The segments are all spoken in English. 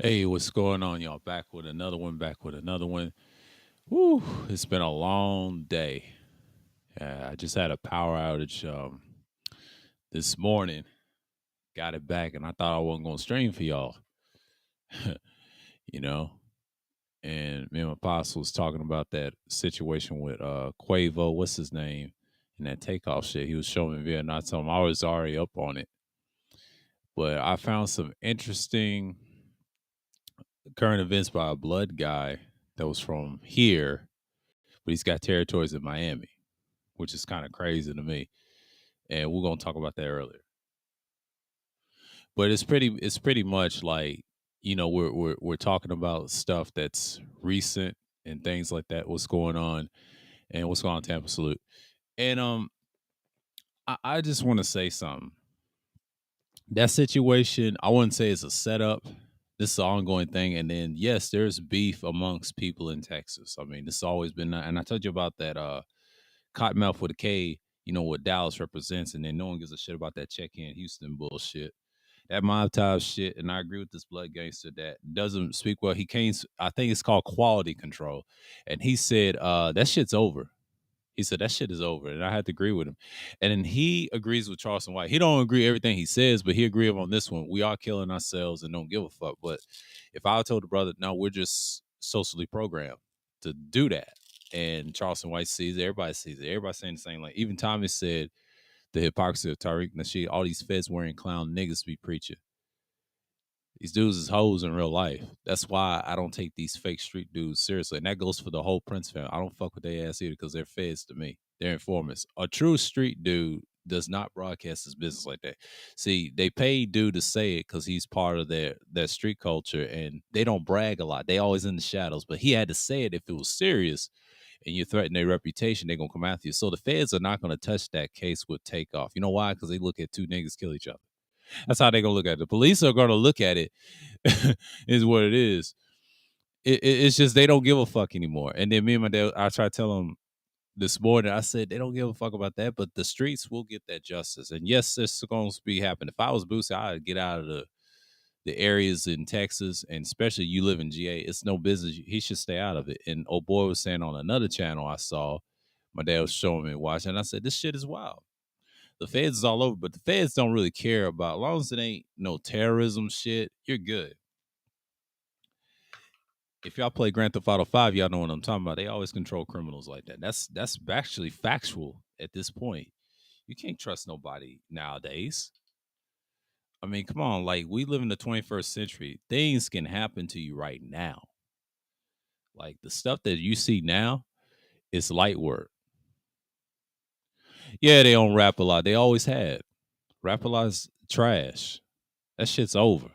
Hey, what's going on, y'all? Back with another one, Woo, it's been a long day. I just had a power outage this morning, got it back, and I thought I wasn't going to stream for y'all, you know? And me and my apostle was talking about that situation with Quavo, what's his name, and that takeoff shit. He was showing me Vietnam. I told him I was already up on it. But I found some interesting current events by a blood guy that was from here, but he's got territories in Miami, which is kind of crazy to me. And we're gonna talk about that earlier. But it's pretty much like, we're talking about stuff that's recent and things like that. What's going on and what's going on in Tampa Salute. And I just want to say something. That situation, I wouldn't say it's a setup. This is an ongoing thing. And then yes, there's beef amongst people in Texas. I mean, this has always been, and I told you about that Cottonmouth with a K, what Dallas represents, and then no one gives a shit about that check in Houston bullshit. That mob tie shit, and I agree with this blood gangster that doesn't speak well. He came, I think it's called quality control. And he said, that shit's over. He said that shit is over, and I had to agree with him. And then he agrees with Charleston White. He don't agree everything he says, but he agreed on this one. We are killing ourselves and don't give a fuck. But if I told the brother, no, we're just socially programmed to do that, and Charleston White sees it, everybody sees it, everybody saying the same. Like even Thomas said, the hypocrisy of Tariq Nasheed, all these feds wearing clown niggas be preaching. These dudes is hoes in real life. That's why I don't take these fake street dudes seriously. And that goes for the whole Prince family. I don't fuck with their ass either because they're feds to me. They're informants. A true street dude does not broadcast his business like that. See, they pay dude to say it because he's part of their street culture, and they don't brag a lot. They always in the shadows. But he had to say it if it was serious and you threaten their reputation, they're gonna come after you. So the feds are not gonna touch that case with Takeoff. You know why? Because they look at two niggas kill each other. That's how they're gonna look at it. The police are gonna look at it, is what it is. It's just they don't give a fuck anymore. And then me and my dad, I try to tell them this morning. I said they don't give a fuck about that, but the streets will get that justice. And yes, it's going to be happening. If I was Boosie, I'd get out of the areas in Texas, and especially you live in GA. It's no business. He should stay out of it. And old boy was saying on another channel I saw, my dad was showing me watching, and I said this shit is wild. The feds is all over, but the feds don't really care about, as long as it ain't no terrorism shit, you're good. If y'all play Grand Theft Auto 5, y'all know what I'm talking about. They always control criminals like that. That's actually factual at this point. You can't trust nobody nowadays. I mean, come on, like we live in the 21st century. Things can happen to you right now. Like the stuff that you see now is light work. Yeah, they don't rap a lot. They always had. Rap a lot is trash. That shit's over.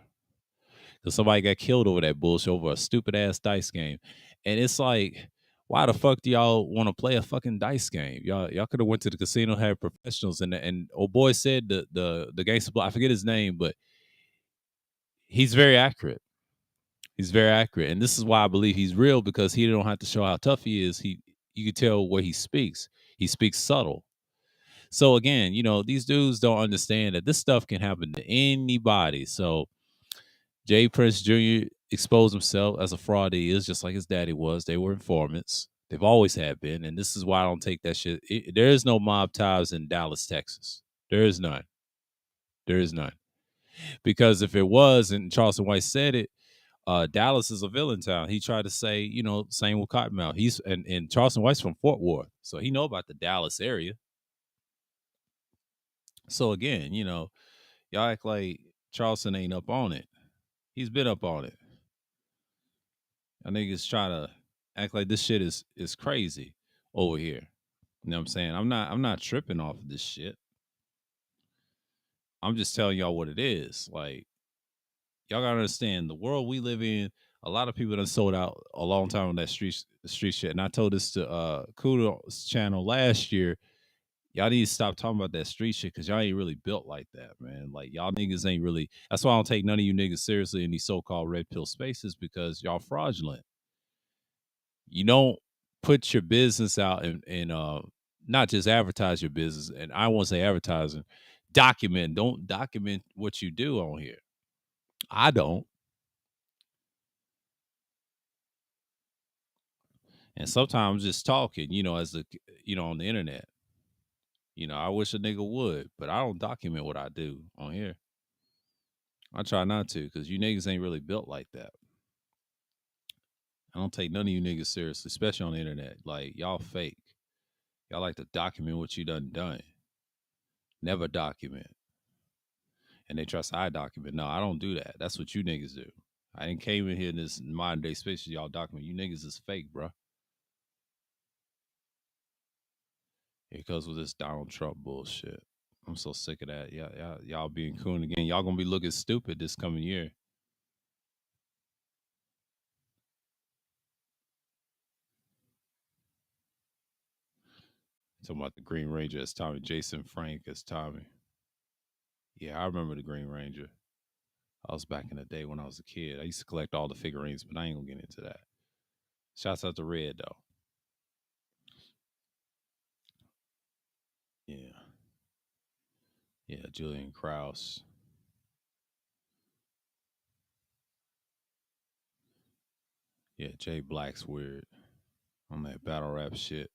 Because somebody got killed over that bullshit over a stupid ass dice game. And it's like, why the fuck do y'all want to play a fucking dice game? Y'all could have went to the casino, had professionals, and old boy said the gangster, I forget his name, but he's very accurate. He's very accurate, and this is why I believe he's real, because he don't have to show how tough he is. You can tell where he speaks. He speaks subtle. So again, these dudes don't understand that this stuff can happen to anybody. So Jay Prince Jr. exposed himself as a fraud. He is, just like his daddy was. They were informants. They've always had been, and this is why I don't take that shit. There is no mob ties in Dallas, Texas. There is none. There is none. Because if it was, and Charleston White said it, Dallas is a villain town. He tried to say, same with Cottonmouth. And Charleston White's from Fort Worth, so he know about the Dallas area. So again, y'all act like Charleston ain't up on it. He's been up on it. I niggas try to act like this shit is crazy over here. You know what I'm saying? I'm not tripping off of this shit. I'm just telling y'all what it is. Like, y'all gotta understand the world we live in. A lot of people done sold out a long time on that street shit. And I told this to Kudo's channel last year. Y'all need to stop talking about that street shit, because y'all ain't really built like that, man. Like, y'all niggas ain't really. That's why I don't take none of you niggas seriously in these so-called red pill spaces, because y'all fraudulent. You don't put your business out and not just advertise your business. And I won't say advertising, document. Don't document what you do on here. I don't. And sometimes just talking, as on the internet. I wish a nigga would, but I don't document what I do on here. I try not to because you niggas ain't really built like that. I don't take none of you niggas seriously, especially on the internet. Like, y'all fake. Y'all like to document what you done. Never document. And they trust I document. No, I don't do that. That's what you niggas do. I ain't came in here in this modern day space y'all document. You niggas is fake, bro. It goes with this Donald Trump bullshit. I'm so sick of that. Yeah, y'all being coon again. Y'all gonna be looking stupid this coming year. Talking about the Green Ranger as Tommy, Jason Frank as Tommy. Yeah, I remember the Green Ranger. I was back in the day when I was a kid. I used to collect all the figurines, but I ain't gonna get into that. Shouts out to Red though. Yeah, yeah, Julian Krause. Yeah, Jay Black's weird on that battle rap shit.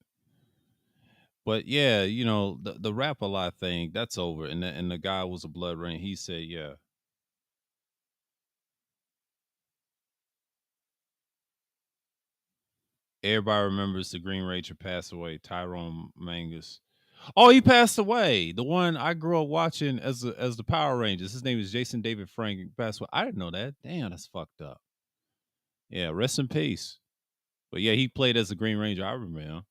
But yeah, the rap a lot thing that's over, and the guy was a blood rain. He said, yeah, everybody remembers the Green Ranger passed away, Tyrone Mangus. Oh, he passed away. The one I grew up watching as the Power Rangers. His name is Jason David Frank. He passed away. I didn't know that. Damn, that's fucked up. Yeah, rest in peace. But yeah, he played as the Green Ranger. I remember him.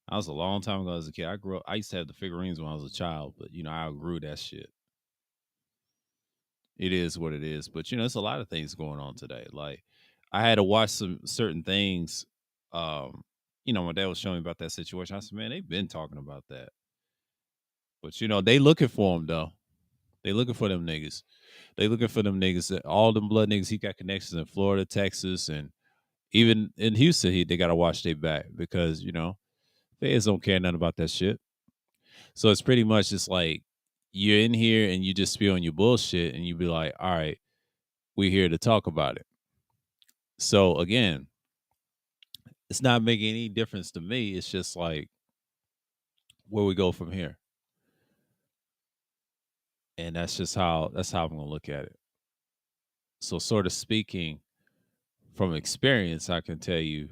I was a long time ago as a kid. I grew up. I used to have the figurines when I was a child, but I outgrew that shit. It is what it is. But there's a lot of things going on today. Like I had to watch some certain things. My dad was showing me about that situation. I said, man, they've been talking about that. But they looking for him though. They looking for them niggas. They looking for them niggas. All them blood niggas. He got connections in Florida, Texas, and even in Houston. They gotta watch their back because feds don't care nothing about that shit. So it's pretty much just like you're in here and you just spewing your bullshit, and you be like, all right, we're here to talk about it. So again, it's not making any difference to me. It's just like where we go from here. And that's how I'm gonna look at it. So sort of speaking from experience, I can tell you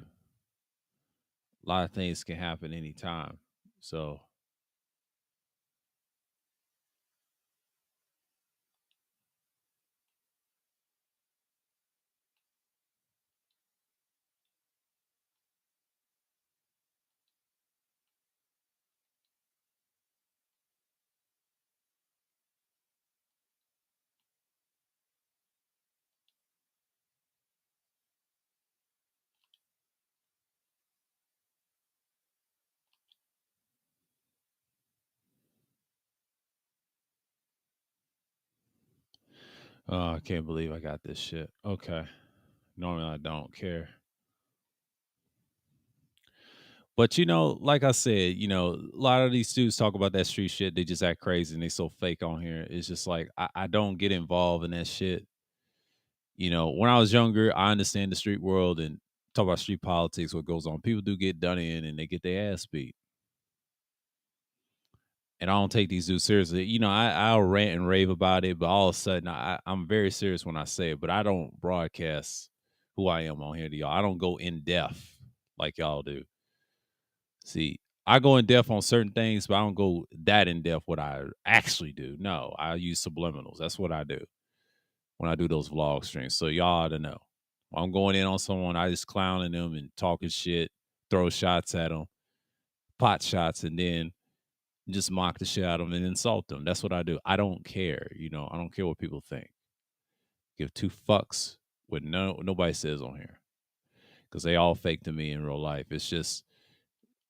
a lot of things can happen anytime. So I can't believe I got this shit. Okay. Normally I don't care. But like I said, a lot of these dudes talk about that street shit. They just act crazy and they so fake on here. It's just like I don't get involved in that shit. When I was younger, I understand the street world and talk about street politics, what goes on. People do get done in and they get their ass beat. And I don't take these dudes seriously. I'll rant and rave about it, but all of a sudden I'm very serious when I say it, but I don't broadcast who I am on here to y'all. I don't go in depth like y'all do. See, I go in depth on certain things, but I don't go that in depth what I actually do. No, I use subliminals. That's what I do when I do those vlog streams. So y'all ought to know. When I'm going in on someone, I just clowning them and talking shit, throw shots at them, pot shots, and then just mock the shit out of them and insult them. That's what I do. I don't care. I don't care what people think. Give two fucks what nobody says on here because they all fake to me in real life. It's just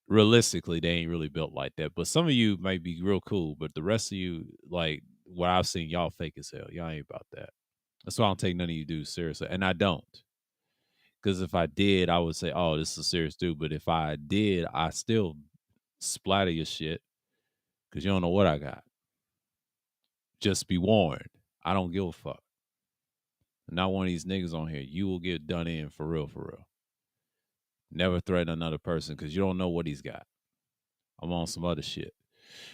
realistically they ain't really built like that. But some of you might be real cool, but the rest of you, like what I've seen, y'all fake as hell. Y'all ain't about that. That's why I don't take none of you dudes seriously, and I don't. Because if I did, I would say, "Oh, this is a serious dude." But if I did, I still splatter your shit because you don't know what I got. Just be warned. I don't give a fuck. Not one of these niggas on here. You will get done in for real, for real. Never threaten another person because you don't know what he's got. I'm on some other shit.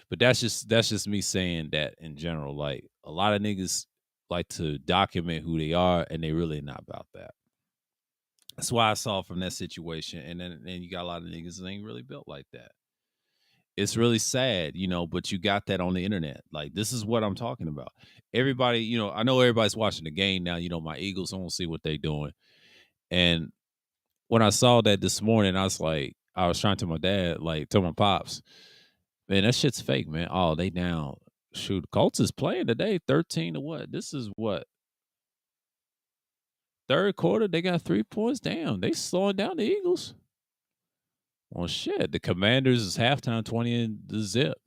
But that's just me saying that in general. Like a lot of niggas like to document who they are, and they really not about that. That's why I saw from that situation, and then you got a lot of niggas that ain't really built like that. It's really sad, but you got that on the internet. Like this is what I'm talking about. Everybody, I know everybody's watching the game now. My Eagles, I want to see what they doing. And when I saw that this morning, I was trying to my dad, like, tell my pops, man, that shit's fake, man. Oh, they down. Shoot, Colts is playing today, 13 to what? This is what? Third quarter, they got 3 points. Damn, they slowing down the Eagles. Well, shit, the Commanders is halftime 20 in the zip.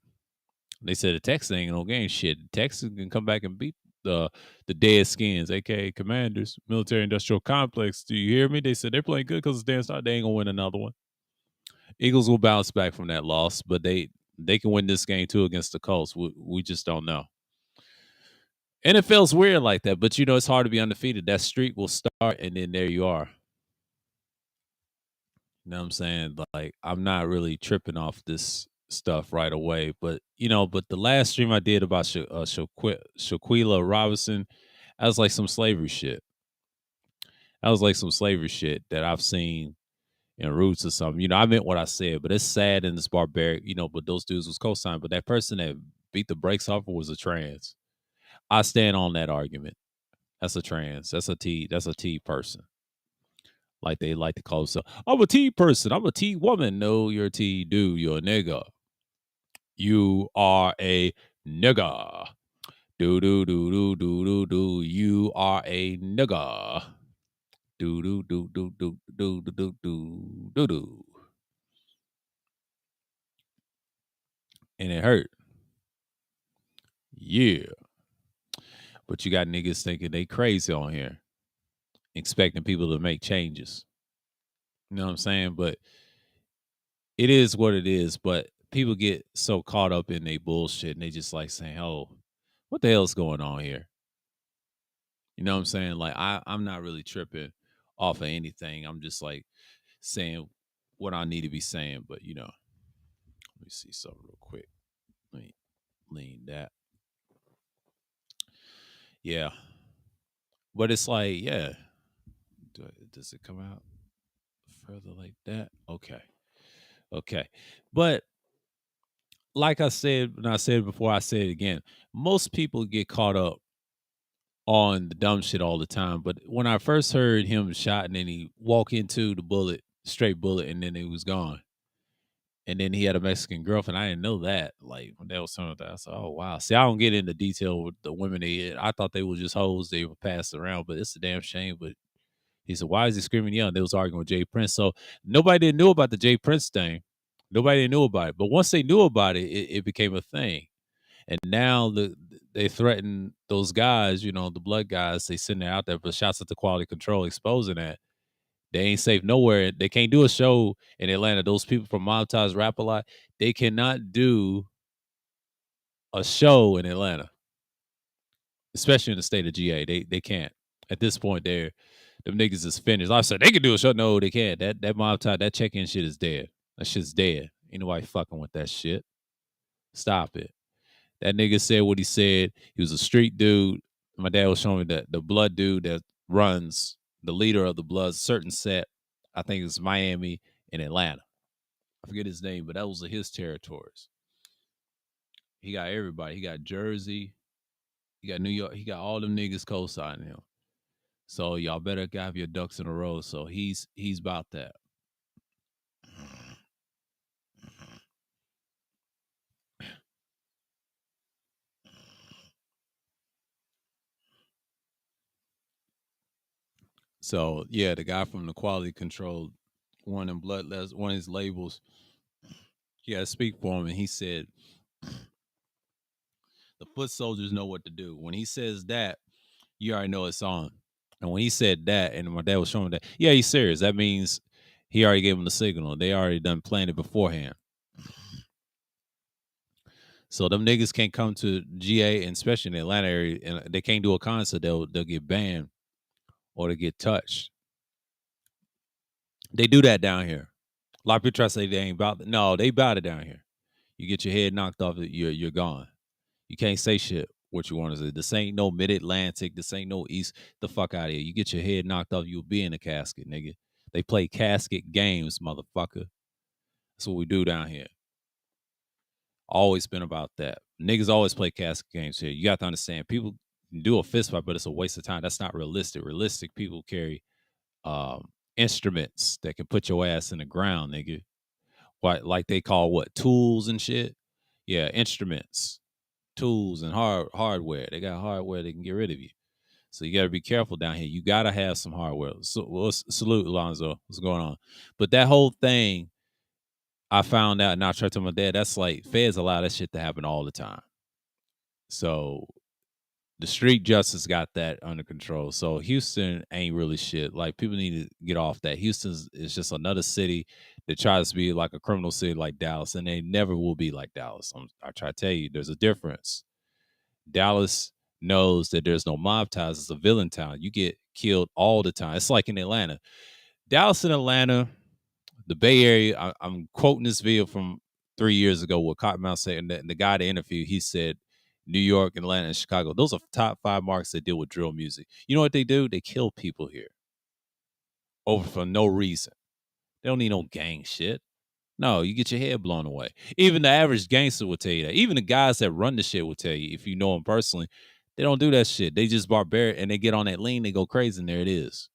They said the Texans ain't no game. Shit, the Texans can come back and beat the dead skins, aka Commanders, military industrial complex. Do you hear me? They said they're playing good because it's damn start. They ain't gonna win another one. Eagles will bounce back from that loss, but they can win this game too against the Colts. We just don't know. And it feels weird like that, but it's hard to be undefeated. That streak will start, and then there you are. You know what I'm saying? Like, I'm not really tripping off this stuff right away, but the last stream I did about Shaquilla Robinson, that was like some slavery shit. That was like some slavery shit that I've seen in Roots or something. I meant what I said, but it's sad and it's barbaric, but those dudes was co-signed. But that person that beat the brakes off her was a trans. I stand on that argument. That's a trans. That's a T person. Like they like to call themselves. I'm a T person. I'm a T woman. No, you're a T dude. You're a nigga. You are a nigga. Do do do do do do do. You are a nigga. Do do do do do do do do do do do. And it hurt. Yeah. But you got niggas thinking they crazy on here, expecting people to make changes. You know what I'm saying? But it is what it is. But people get so caught up in their bullshit and they just like saying, oh, what the hell's going on here? You know what I'm saying? Like I'm not really tripping off of anything. I'm just like saying what I need to be saying. But let me see something real quick. Let me lean that. Yeah. But it's like, yeah. Does it come out further like that? Okay. Okay. But like I said, when I said it before, I say it again. Most people get caught up on the dumb shit all the time. But when I first heard him shot and then he walk into the bullet, straight bullet, and then he was gone. And then he had a Mexican girlfriend. I didn't know that. Like when that was something that I said, oh wow. See, I don't get into detail with the women I thought they were just hoes they were passed around, but it's a damn shame. But he said, why is he screaming young? They was arguing with Jay Prince. So nobody knew about the Jay Prince thing. Nobody knew about it. But once they knew about it, it became a thing. And now they threaten those guys, the blood guys, they send it out there for shots at the quality control, exposing that. They ain't safe nowhere. They can't do a show in Atlanta. Those people from Montage rap a lot. They cannot do a show in Atlanta, especially in the state of GA. They can't. At this point, them niggas is finished. I said they can do a show. No, they can't. That Montage, that check-in shit is dead. That shit's dead. Ain't nobody fucking with that shit. Stop it. That nigga said what he said. He was a street dude. My dad was showing me that the blood dude that runs, the leader of the Bloods, certain set, I think it was Miami and Atlanta. I forget his name, but that was his territories. He got everybody. He got Jersey. He got New York. He got all them niggas co-signing him. So y'all better have your ducks in a row. So he's about that. So yeah, the guy from the quality control, one of his labels, he had to speak for him, and he said the foot soldiers know what to do. When he says that, you already know it's on. And when he said that, and my dad was showing that, yeah, he's serious. That means he already gave him the signal. They already done planned it beforehand. So them niggas can't come to GA, and especially in the Atlanta area, and they can't do a concert. They'll get banned or they get touched. They do that down here. A lot of people try to say they ain't about it. No, they about it down here. You get your head knocked off, you're gone. You can't say shit what you want to say. This ain't no mid Atlantic. This ain't no East. The fuck out of here. You get your head knocked off, you'll be in a casket, nigga. They play casket games, motherfucker. That's what we do down here. Always been about that. Niggas always play casket games here. You got to understand, people can do a fist fight, but it's a waste of time. That's not realistic. Realistic people carry instruments that can put your ass in the ground, nigga. What, like they call what, tools and shit? Yeah, instruments, tools, and hardware. They got hardware that can get rid of you. So you got to be careful down here. You got to have some hardware. So, well, salute, Alonzo. What's going on? But that whole thing, I found out, and I tried to tell my dad, that's like feds allow that shit to happen all the time. So the street justice got that under control. So Houston ain't really shit. Like, people need to get off that. Houston is just another city that tries to be like a criminal city like Dallas, and they never will be like Dallas. I try to tell you, there's a difference. Dallas knows that there's no mob ties. It's a villain town. You get killed all the time. It's like in Atlanta. Dallas and Atlanta, the Bay Area. I'm quoting this video from 3 years ago where Cottonmouth said, and the guy they interviewed, he said, New York, Atlanta, and Chicago, those are top 5 markets that deal with drill music. You know what they do? They kill people here over for no reason. They don't need no gang shit. No, you get your head blown away. Even the average gangster will tell you that. Even the guys that run the shit will tell you, if you know them personally, they don't do that shit. They just barbaric, and they get on that lean, they go crazy, and there it is.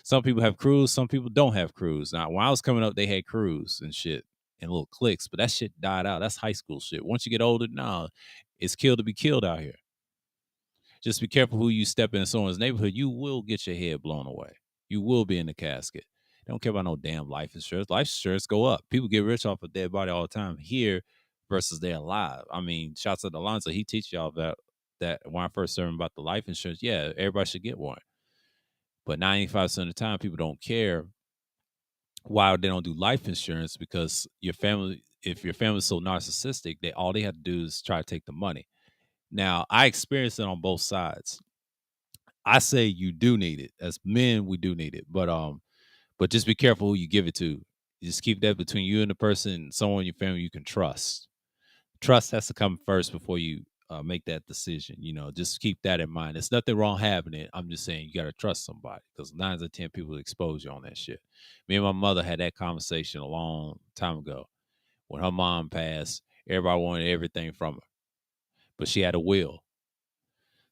Some people have crews, some people don't have crews. Now, when I was coming up, they had crews and shit and little cliques, but that shit died out. That's high school shit. Once you get older, nah, it's killed to be killed out here. Just be careful who you step in someone's neighborhood. You will get your head blown away. You will be in the casket. They don't care about no damn life insurance. Life insurance go up. People get rich off a dead body all the time here versus they're alive. I mean, shouts out to Alonzo. He teach y'all that when I first heard him about the life insurance, yeah, everybody should get one. But 95% of the time, people don't care why they don't do life insurance, because your family, if your family's so narcissistic, all they have to do is try to take the money. Now, I experienced it on both sides. I say you do need it. As men, we do need it. But just be careful who you give it to. Just keep that between you and the person, someone in your family you can trust. Trust has to come first before you make that decision. You know, just keep that in mind. There's nothing wrong having it. I'm just saying you got to trust somebody, because 9 out of 10 people expose you on that shit. Me and my mother had that conversation a long time ago. When her mom passed, everybody wanted everything from her, but she had a will.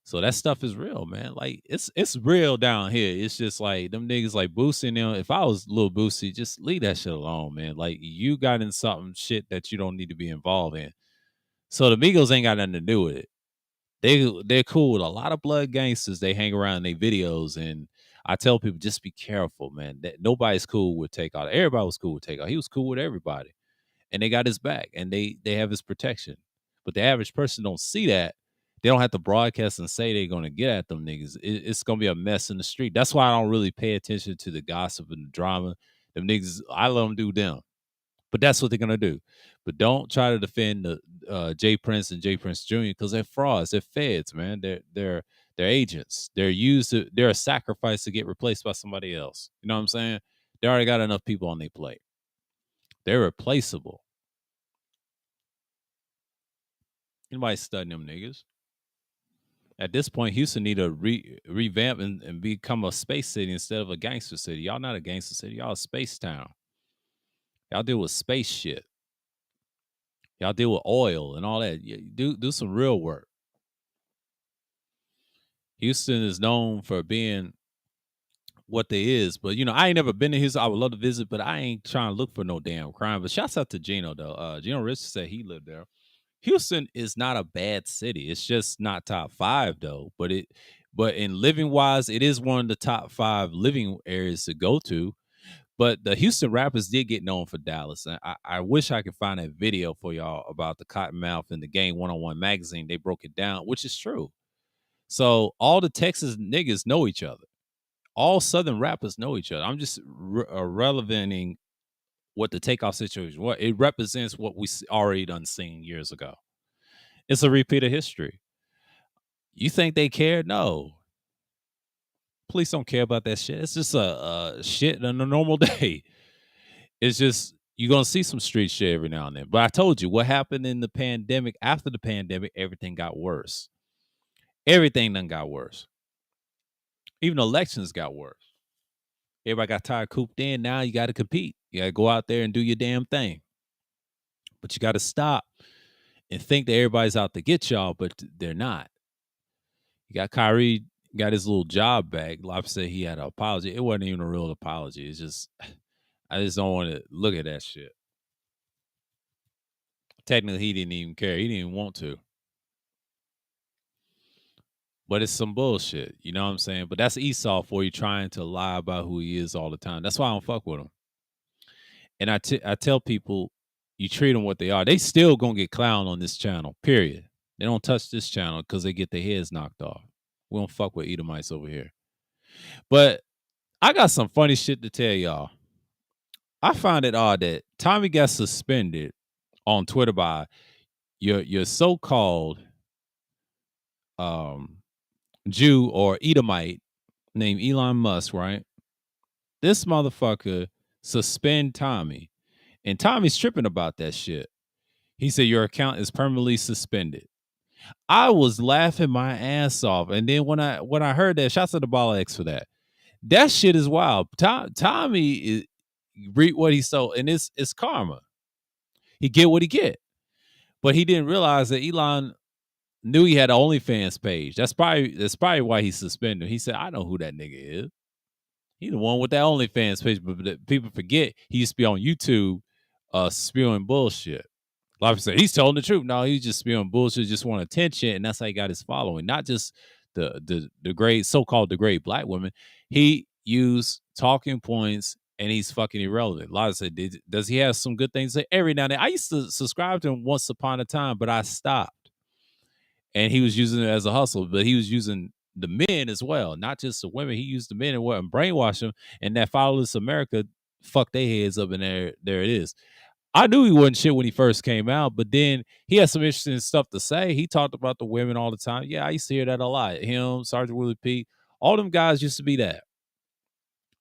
So that stuff is real, man. Like, it's real down here. It's just like them niggas like Boosie and them. If I was little Boosie, just leave that shit alone, man. Like, you got in something shit that you don't need to be involved in. So the Migos ain't got nothing to do with it. They're cool with a lot of blood gangsters. They hang around in their videos, and I tell people, just be careful, man. That nobody's cool with Takeoff. Everybody was cool with Takeoff. He was cool with everybody, and they got his back, and they have his protection. But the average person don't see that. They don't have to broadcast and say they're gonna get at them niggas. It's gonna be a mess in the street. That's why I don't really pay attention to the gossip and the drama. Them niggas, I let them do them. But that's what they're gonna do. But don't try to defend the Jay Prince and Jay Prince Jr. because they're frauds. They're feds, man. They're agents. They're a sacrifice to get replaced by somebody else. You know what I'm saying? They already got enough people on their plate. They're replaceable. Anybody studying them niggas? At this point, Houston need to revamp and become a space city instead of a gangster city. Y'all not a gangster city. Y'all a space town. Y'all deal with space shit. Y'all deal with oil and all that. Do some real work. Houston is known for being what they is, but I ain't never been to Houston. I would love to visit, but I ain't trying to look for no damn crime. But shouts out to Gino though. Gino Rich said he lived there. Houston is not a bad city. It's just not top 5 though. But in living wise, it is one of the top 5 living areas to go to. But the Houston rappers did get known for Dallas. And I wish I could find a video for y'all about the Cottonmouth and the Game 101 magazine. They broke it down, which is true. So all the Texas niggas know each other. All Southern rappers know each other. I'm just relevanting what the Takeoff situation. What it represents, what we already done seen years ago. It's a repeat of history. You think they care? No. Police don't care about that shit. It's just a shit on a normal day. It's just you're gonna see some street shit every now and then. But I told you what happened in the pandemic. After the pandemic, everything got worse. Everything done got worse. Even elections got worse. Everybody got tired cooped in. Now you got to compete. You got to go out there and do your damn thing. But you got to stop and think that everybody's out to get y'all, but they're not. You got Kyrie got his little job back. Lop said he had an apology. It wasn't even a real apology. It's just I just don't want to look at that shit. Technically, he didn't even care. He didn't even want to. But it's some bullshit. You know what I'm saying? But that's Esau for you trying to lie about who he is all the time. That's why I don't fuck with him. And I tell people, you treat them what they are. They still gonna get clowned on this channel. Period. They don't touch this channel because they get their heads knocked off. We don't fuck with Edomites over here. But I got some funny shit to tell y'all. I find it odd that Tommy got suspended on Twitter by your so-called Jew or Edomite named Elon Musk, right? This motherfucker suspend Tommy. And Tommy's tripping about that shit. He said your account is permanently suspended. I was laughing my ass off. And then when I heard that, shouts to the Ball X for that. That shit is wild. Tommy is reap what he sowed, and it's karma. He get what he get. But he didn't realize that Elon knew he had an OnlyFans page. That's probably why he suspended him. He said, I know who that nigga is. He the one with that OnlyFans page, but people forget he used to be on YouTube spewing bullshit. A lot of people say he's telling the truth. No, he's just spewing bullshit, just want attention, and that's how he got his following. Not just the great so-called the great black women. He used talking points, and he's fucking irrelevant. A lot of say, does he have some good things? Every now and then, I used to subscribe to him once upon a time, but I stopped. And he was using it as a hustle, but he was using the men as well, not just the women. He used the men and brainwash them, and that Fatherless America fucked their heads up, and there it is. I knew he wasn't shit when he first came out, but then he had some interesting stuff to say. He talked about the women all the time. Yeah, I used to hear that a lot. Him, Sergeant Willie P, all them guys used to be that.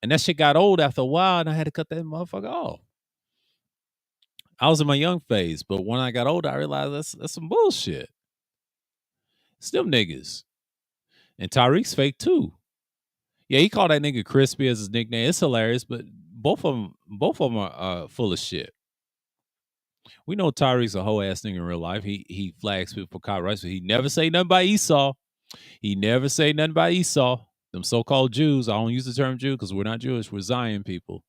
And that shit got old after a while, and I had to cut that motherfucker off. I was in my young phase, but when I got older, I realized that's some bullshit. It's them niggas. And Tyreek's fake too. Yeah, he called that nigga Crispy as his nickname. It's hilarious, but both of them are full of shit. We know Tyreek's a whole ass nigga in real life. He flags people for copyrights, but he never say nothing about Esau. He never say nothing about Esau. Them so-called Jews. I don't use the term Jew because we're not Jewish. We're Zion people.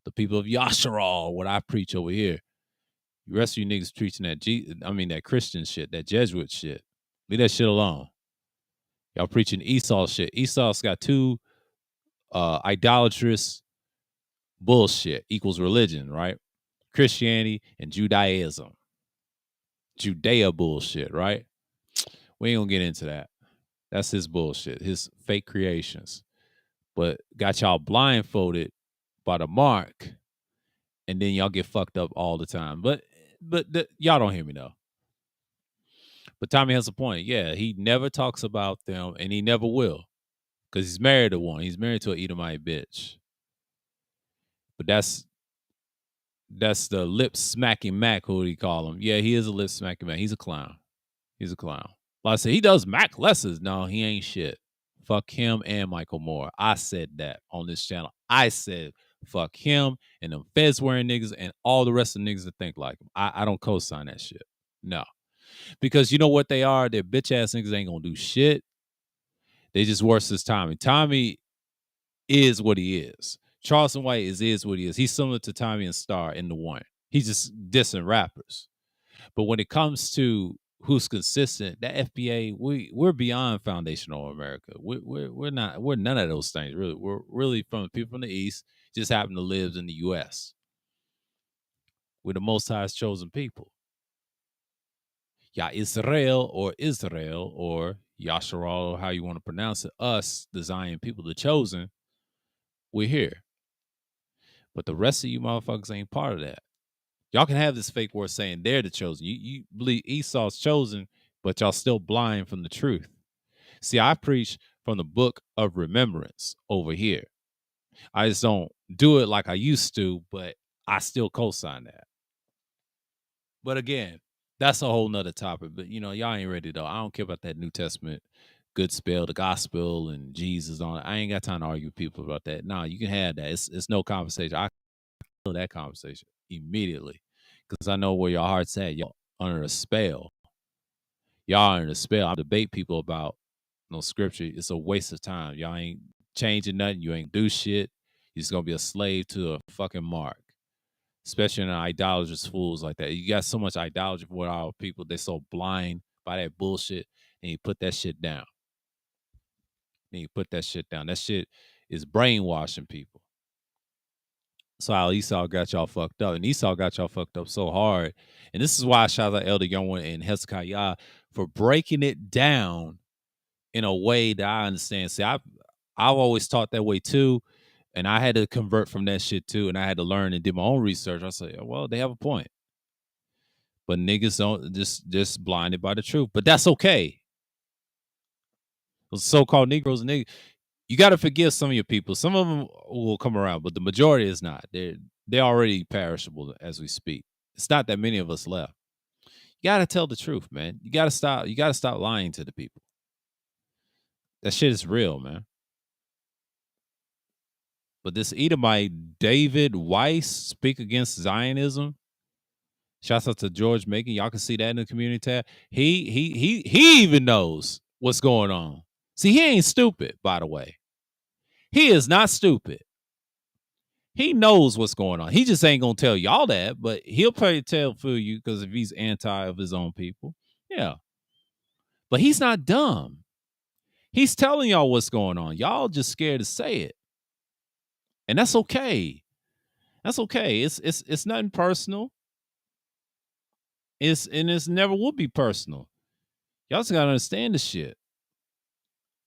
The people of Yasharal, what I preach over here. The rest of you niggas preaching that Christian shit, that Jesuit shit. Leave that shit alone. Y'all preaching Esau shit. Esau's got two idolatrous bullshit equals religion, right? Christianity and Judaism. Judea bullshit, right? We ain't gonna get into that. That's his bullshit, his fake creations. But got y'all blindfolded by the mark, and then y'all get fucked up all the time. But y'all don't hear me though. But Tommy has a point. Yeah, he never talks about them, and he never will, because he's married to one. He's married to an Edomite bitch. But that's the lip smacking Mac. Who do you call him? Yeah, he is a lip smacking Mac. He's a clown. He's a clown. Like I said, he does Mac lessons. No, he ain't shit. Fuck him and Michael Moore. I said that on this channel. I said fuck him and them feds wearing niggas and all the rest of the niggas that think like him. I don't co-sign that shit. No. Because you know what they are? They're bitch ass niggas ain't gonna do shit. They just worse as Tommy. Tommy is what he is. Charleston White is what he is. He's similar to Tommy and Star in the one. He's just dissing rappers. But when it comes to who's consistent, that FBA, we're beyond foundational America. We're none of those things really. We're really from the people from the East, just happen to live in the US. We're the Most High's chosen people. Israel or Yasharal, or how you want to pronounce it, us, the Zion people, the chosen, we're here. But the rest of you motherfuckers ain't part of that. Y'all can have this fake word saying they're the chosen. You believe Esau's chosen, but y'all still blind from the truth. See, I preach from the book of remembrance over here. I just don't do it like I used to, but I still co-sign that. But again, that's a whole nother topic. But y'all ain't ready though. I don't care about that New Testament good spell, the gospel and Jesus on it. I ain't got time to argue with people about that. No, you can have that. It's no conversation. I kill that conversation immediately. Because I know where your heart's at. Y'all under a spell. Y'all under a spell. I debate people about no scripture. It's a waste of time. Y'all ain't changing nothing. You ain't do shit. You're just gonna be a slave to a fucking mark. Especially in idolatrous fools like that. You got so much idolatry for our people. They're so blind by that bullshit. And you put that shit down. That shit is brainwashing people. So how Esau got y'all fucked up. And Esau got y'all fucked up so hard. And this is why I shout out Elder Youngwood and Hezekiah for breaking it down in a way that I understand. See, I've always taught that way too. And I had to convert from that shit too. And I had to learn and do my own research. I say, well, they have a point. But niggas don't just blinded by the truth. But that's okay. Those so-called Negroes and niggas, you got to forgive some of your people. Some of them will come around, but the majority is not. They're already perishable as we speak. It's not that many of us left. You got to tell the truth, man. You got to stop. You got to stop lying to the people. That shit is real, man. But this Edomite David Weiss speak against Zionism. Shouts out to George Macon. Y'all can see that in the community tab. He even knows what's going on. See, he ain't stupid, by the way. He is not stupid. He knows what's going on. He just ain't gonna tell y'all that, but he'll probably tell for you because if he's anti of his own people, yeah. But he's not dumb. He's telling y'all what's going on. Y'all just scared to say it, and that's okay. That's okay. It's nothing personal. It's never will be personal. Y'all just gotta understand the shit.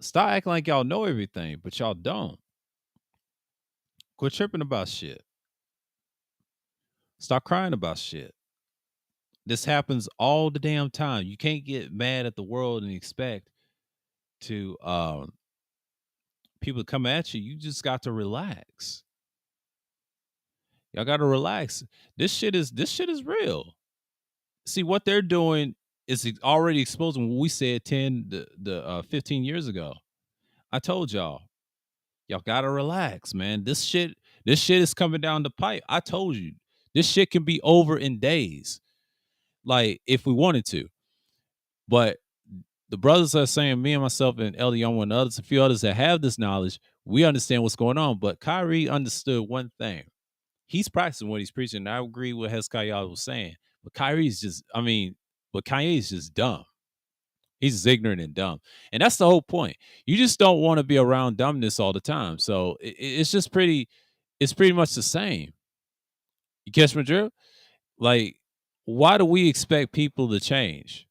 Stop acting like y'all know everything, but y'all don't. Quit tripping about shit. Stop crying about shit. This happens all the damn time. You can't get mad at the world and expect to people to come at you. You just got to relax. Y'all got to relax. This shit is real. See what they're doing is already exposing what we said 15 years ago. I told y'all got to relax, man. This shit is coming down the pipe. I told you. This shit can be over in days. Like if we wanted to. But the brothers are saying, me and myself and Elder Young and others, a few others that have this knowledge, we understand what's going on. But Kyrie understood one thing. He's practicing what he's preaching. And I agree with Hezekiah was saying. But Kanye is just dumb. He's just ignorant and dumb. And that's the whole point. You just don't want to be around dumbness all the time. So it's pretty much the same. You catch my drift? Like, why do we expect people to change?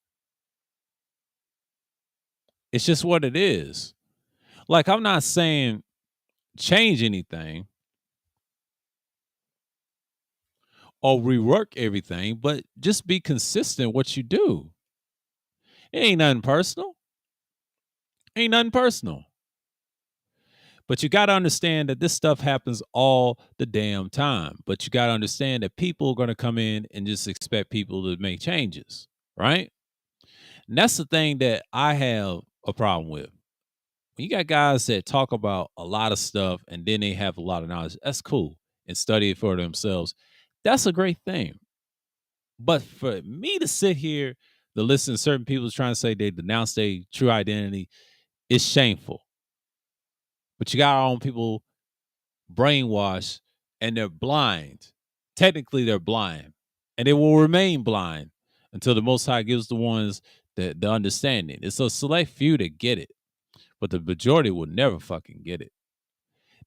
It's just what it is. Like, I'm not saying change anything or rework everything, but just be consistent what you do. It ain't nothing personal. But you got to understand that this stuff happens all the damn time. But you got to understand that people are going to come in and just expect people to make changes, right? And that's the thing that I have a problem with. When you got guys that talk about a lot of stuff and then they have a lot of knowledge, that's cool, and study it for themselves. That's a great thing. But for me to sit here to listen to certain people trying to say they denounce their true identity, it's shameful. But you got our own people brainwashed and they're blind. Technically, they're blind. And they will remain blind until the Most High gives the ones the understanding. It's a select few that get it. But the majority will never fucking get it.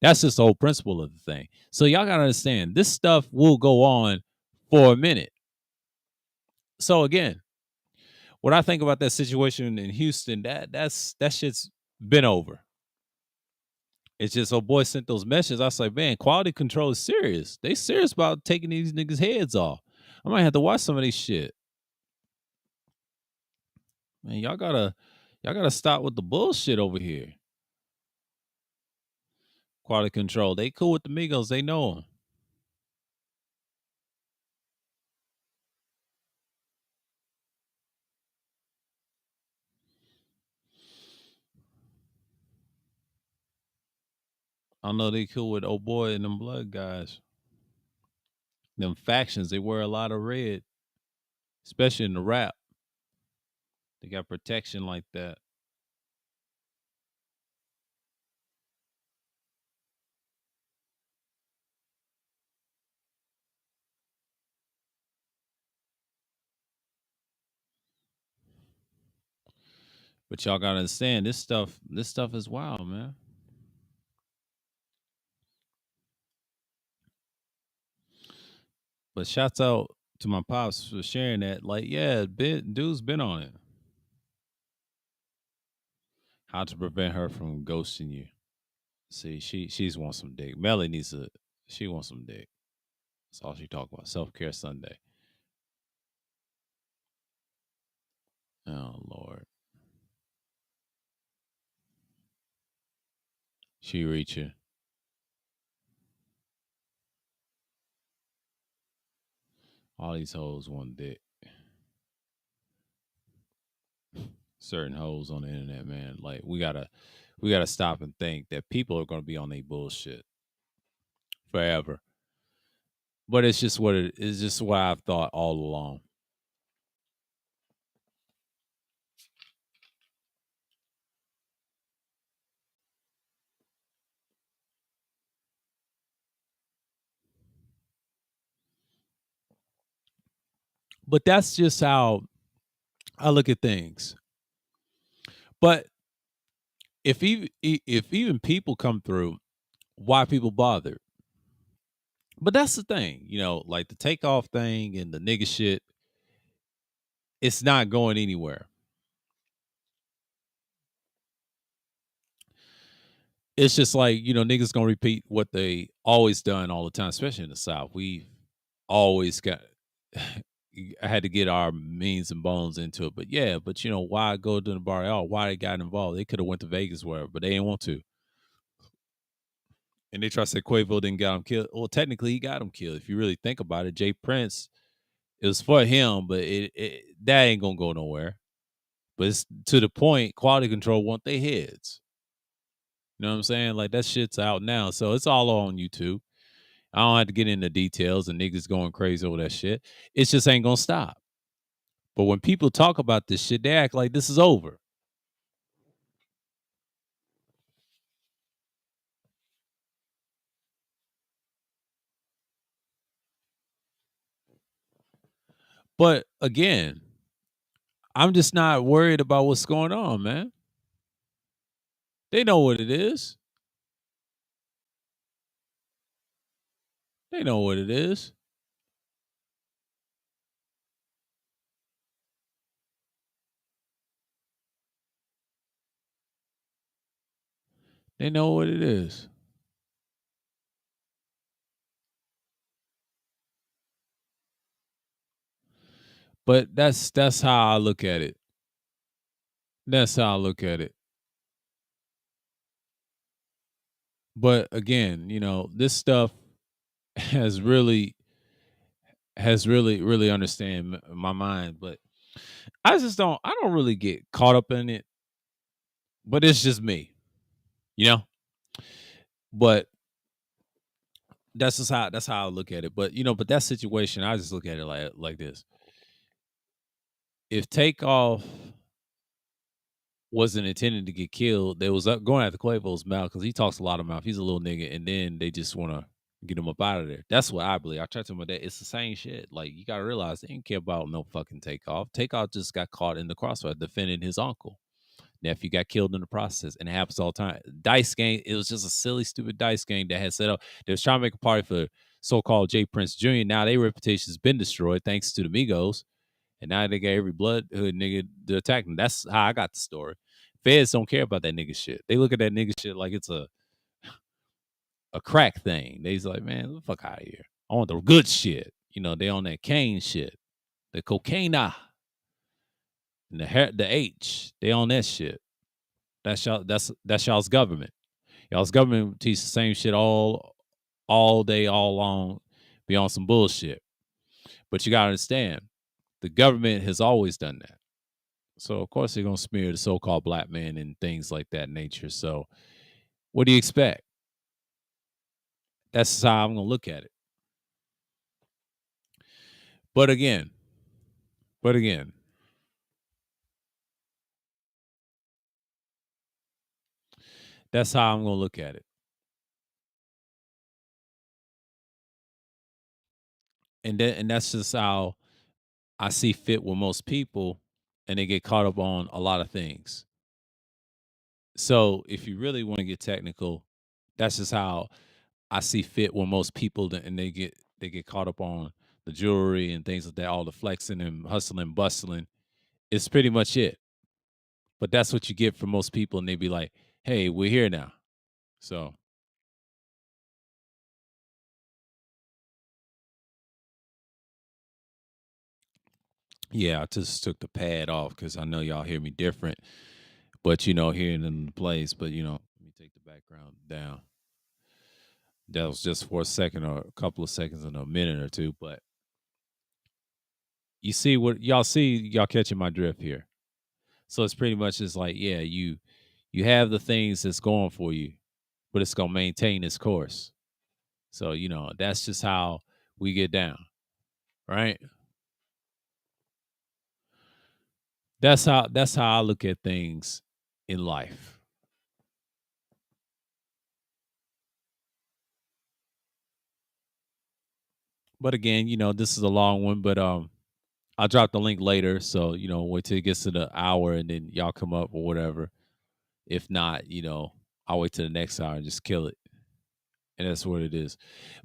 That's just the whole principle of the thing. So y'all gotta understand, this stuff will go on for a minute. So again, what I think about that situation in Houston, that shit's been over. It's just, boy sent those messages. I was like, man, quality control is serious. They serious about taking these niggas' heads off. I might have to watch some of these shit. Man, y'all gotta stop with the bullshit over here. Quality control. They cool with the Migos. They know them. I know they cool with old boy and them blood guys. Them factions, they wear a lot of red, especially in the rap. They got protection like that. But y'all gotta understand this stuff is wild, man. But shouts out to my pops for sharing that. Like, yeah, dude's been on it. How to prevent her from ghosting you. See, she's wants some dick. Melly she wants some dick. That's all she talk about. Self care Sunday. Oh Lord. She reaching. All these hoes want dick. Certain hoes on the internet, man. Like we gotta stop and think that people are gonna be on their bullshit forever. But it's just it's just what I've thought all along. But that's just how I look at things. But if even people come through, why people bother? But that's the thing, like the takeoff thing and the nigga shit, it's not going anywhere. It's just like, niggas gonna repeat what they always done all the time, especially in the South. We always got I had to get our means and bones into it. But yeah, but why go to the bar at all? Why they got involved? They could have went to Vegas wherever, but they didn't want to. And they try to say Quavo didn't get him killed. Well, technically he got him killed. If you really think about it, Jay Prince, it was for him, but that ain't gonna go nowhere. But it's to the point, quality control want their heads. You know what I'm saying? Like that shit's out now. So it's all on YouTube. I don't have to get into details and niggas going crazy over that shit. It just ain't gonna stop. But when people talk about this shit, they act like this is over. But again, I'm just not worried about what's going on, man. They know what it is. They know what it is. They know what it is. But that's how I look at it. That's how I look at it. But again, this stuff has really understand my mind, but I don't really get caught up in it. But it's just me, you know. But that's how I look at it. But that situation, I just look at it like this: if Takeoff wasn't intending to get killed, they was up going after Quavo's mouth because he talks a lot of mouth. He's a little nigga, and then they just want to get him up out of there. That's what I believe. I tried to tell my dad, it's the same shit. Like you gotta realize they didn't care about no fucking Takeoff. Takeoff just got caught in the crossfire defending his uncle. Nephew got killed in the process, and it happens all the time. Dice game, it was just a silly, stupid dice game that had set up. They was trying to make a party for so-called Jay Prince Jr. Now their reputation's been destroyed thanks to the Migos, and now they got every blood hood nigga to attack them. That's how I got the story. Feds don't care about that nigga shit. They look at that nigga shit like it's a crack thing. They's like, man, get the fuck out of here. I want the good shit. They on that cane shit, the cocaine, and the H. They on that shit. That's y'all's government. Y'all's government teach the same shit all day, all long, be on some bullshit. But you gotta understand, the government has always done that. So of course they're gonna smear the so-called black man and things like that nature. So what do you expect? That's how I'm gonna look at it. But again, but again, that's how I'm gonna look at it. And that's just how I see fit with most people, and they get caught up on a lot of things. So if you really want to get technical, that's just how I see fit with most people, and they get caught up on the jewelry and things like that, all the flexing and hustling, bustling. It's pretty much it. But that's what you get from most people, and they be like, "Hey, we're here now." So yeah, I just took the pad off because I know y'all hear me different, but hearing in the place. But let me take the background down. That was just for a second or a couple of seconds in a minute or two, but you see what y'all see, y'all catching my drift here. So it's pretty much just like, yeah, you have the things that's going for you, but it's gonna maintain its course. So, that's just how we get down, right? That's how I look at things in life. But again, this is a long one, but I'll drop the link later. So, wait till it gets to the hour and then y'all come up or whatever. If not, I'll wait till the next hour and just kill it. And that's what it is.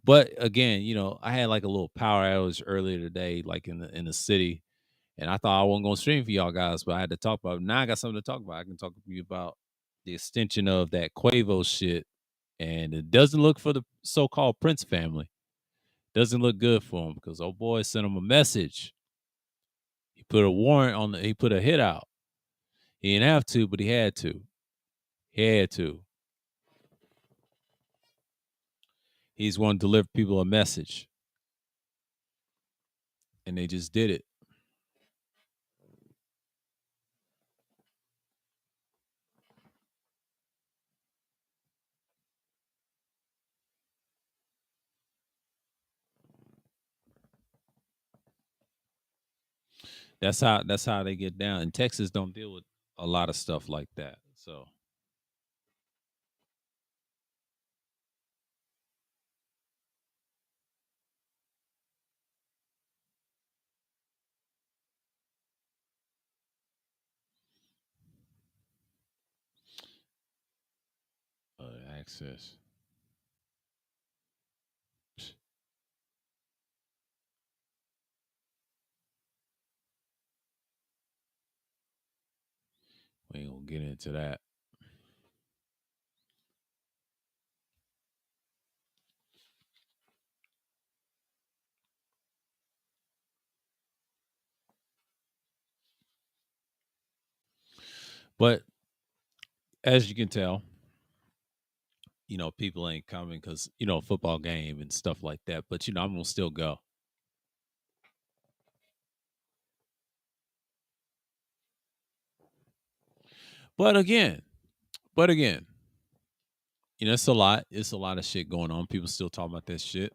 But again, I had like a little power outage earlier today, like in the city, and I thought I wasn't gonna stream for y'all guys, but I had to talk about it. Now I got something to talk about. I can talk to you about the extension of that Quavo shit, and it doesn't look for the so-called Prince family. Doesn't look good for him because old boy sent him a message. He put a warrant on he put a hit out. He didn't have to, but he had to. He had to. He's going to deliver people a message, and they just did it. That's how they get down. And Texas don't deal with a lot of stuff like that. So access. We ain't gonna get into that. But as you can tell, people ain't coming because football game and stuff like that. But I'm gonna still go. But again, but again, it's a lot. It's a lot of shit going on. People still talking about that shit.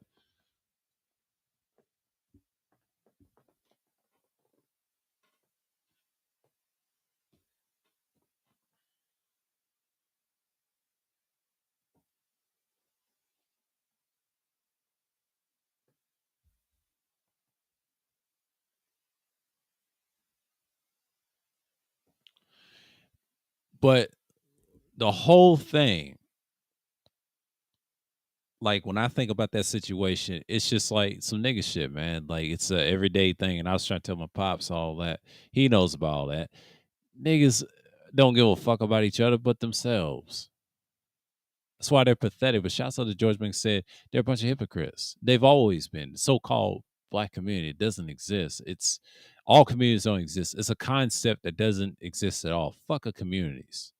But the whole thing, like when I think about that situation, it's just like some nigga shit, man. Like it's a everyday thing. And I was trying to tell my pops all that. He knows about all that. Niggas don't give a fuck about each other but themselves. That's why they're pathetic. But shouts out to George Banks said they're a bunch of hypocrites. They've always been. So-called black community, it doesn't exist. It's all communities don't exist. It's a concept that doesn't exist at all. Fuck a communities.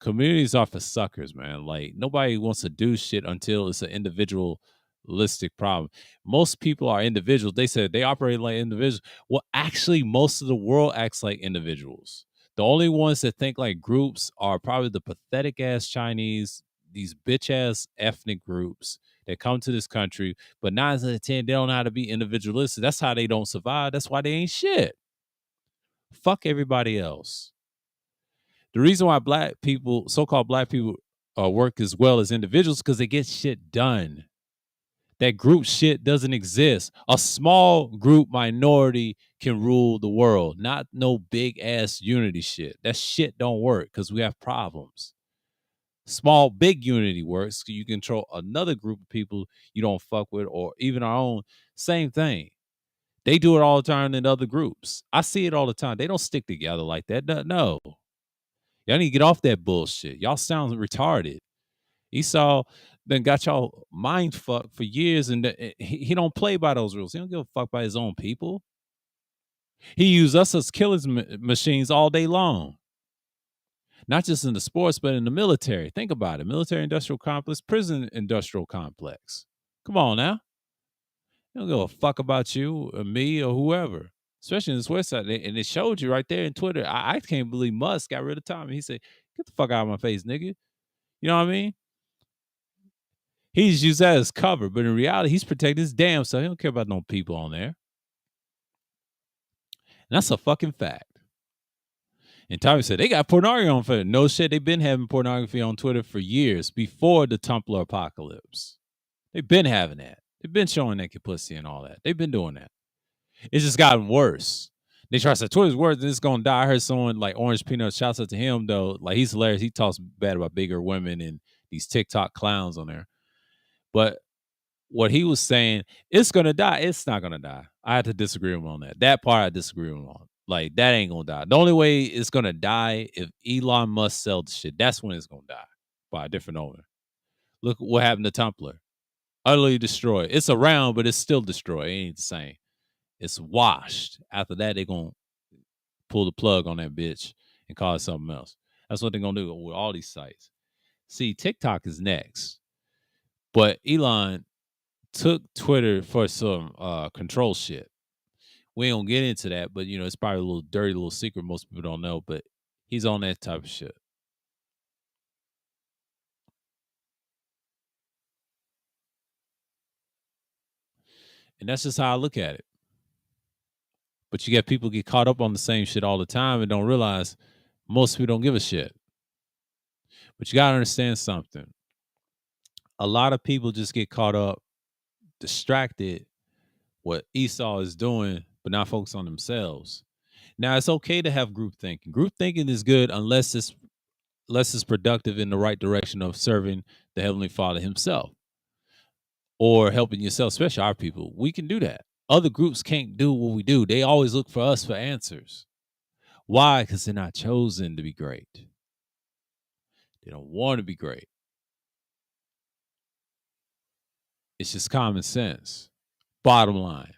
Communities are for suckers, man. Like nobody wants to do shit until it's an individualistic problem. Most people are individuals. They said they operate like individuals. Well, actually, most of the world acts like individuals. The only ones that think like groups are probably the pathetic ass Chinese, these bitch ass ethnic groups that come to this country, but 9 out of 10, they don't know how to be individualistic. That's how they don't survive. That's why they ain't shit. Fuck everybody else. The reason why black people, so-called black people, work as well as individuals because they get shit done. That group shit doesn't exist. A small group minority can rule the world, not no big ass unity shit. That shit don't work because we have problems. Small, big unity works. You control another group of people you don't fuck with, or even our own. Same thing. They do it all the time in other groups. I see it all the time. They don't stick together like that. No. Y'all need to get off that bullshit. Y'all sound retarded. Esau then got y'all mind fucked for years, and he don't play by those rules. He don't give a fuck by his own people. He used us as killers machines all day long. Not just in the sports, but in the military. Think about it. Military industrial complex, prison industrial complex. Come on now. He don't give a fuck about you or me or whoever. Especially in this website. And it showed you right there in Twitter. I can't believe Musk got rid of Tommy. He said, get the fuck out of my face, nigga. You know what I mean? He's used that as cover, but in reality, he's protecting his damn self. He don't care about no people on there. And that's a fucking fact. And Tommy said, they got pornography on Twitter. No shit, they've been having pornography on Twitter for years, before the Tumblr apocalypse. They've been having that. They've been showing naked pussy and all that. They've been doing that. It's just gotten worse. They try to say Twitter's worse and it's gonna die. I heard someone like Orange Peanut, shouts out to him though. Like he's hilarious. He talks bad about bigger women and these TikTok clowns on there. But what he was saying, it's gonna die. It's not gonna die. I had to disagree with him on that. That part I disagree with him on. Like that ain't gonna die. The only way it's gonna die if Elon Musk sells the shit. That's when it's gonna die by a different owner. Look what happened to Tumblr. Utterly destroyed. It's around, but it's still destroyed. It ain't the same. It's washed. After that, they're gonna pull the plug on that bitch and call it something else. That's what they're gonna do with all these sites. See, TikTok is next, but Elon took Twitter for some control shit. We ain't gonna get into that, but it's probably a little dirty little secret most people don't know, but he's on that type of shit. And that's just how I look at it. But you get people get caught up on the same shit all the time and don't realize most people don't give a shit. But you gotta understand something. A lot of people just get caught up, distracted what Esau is doing, but not focus on themselves. Now it's okay to have group thinking. Group thinking is good unless it's productive in the right direction of serving the Heavenly Father Himself or helping yourself, especially our people. We can do that. Other groups can't do what we do. They always look for us for answers. Why? Because they're not chosen to be great. They don't want to be great. It's just common sense. Bottom line.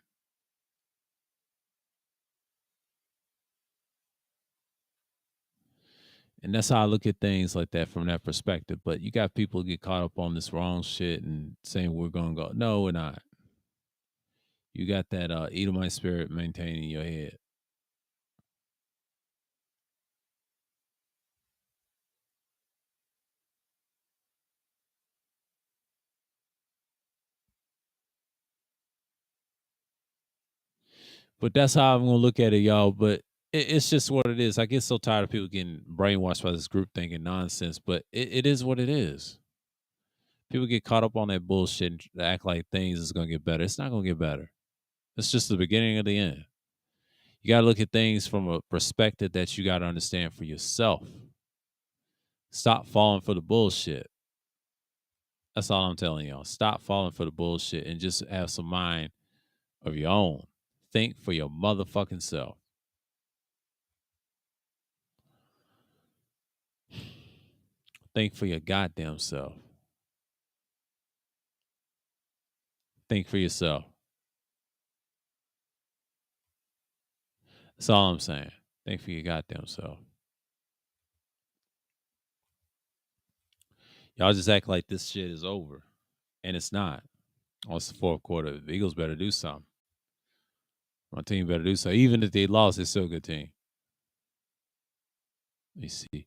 And that's how I look at things like that from that perspective. But you got people get caught up on this wrong shit and saying we're gonna go. No, we're not. You got that Edomite spirit maintaining your head. But that's how I'm gonna look at it, y'all. But it's just what it is. I get so tired of people getting brainwashed by this group thinking nonsense. But it is what it is. People get caught up on that bullshit and act like things is gonna get better. It's not gonna get better. It's just the beginning of the end. You gotta look at things from a perspective that you gotta understand for yourself. Stop falling for the bullshit. That's all I'm telling y'all. Stop falling for the bullshit and just have some mind of your own. Think for your motherfucking self. Think for your goddamn self. Think for yourself. That's all I'm saying. Think for your goddamn self. Y'all just act like this shit is over, and it's not. Oh, it's the fourth quarter. The Eagles better do something. My team better do something. Even if they lost, it's still a good team. Let me see.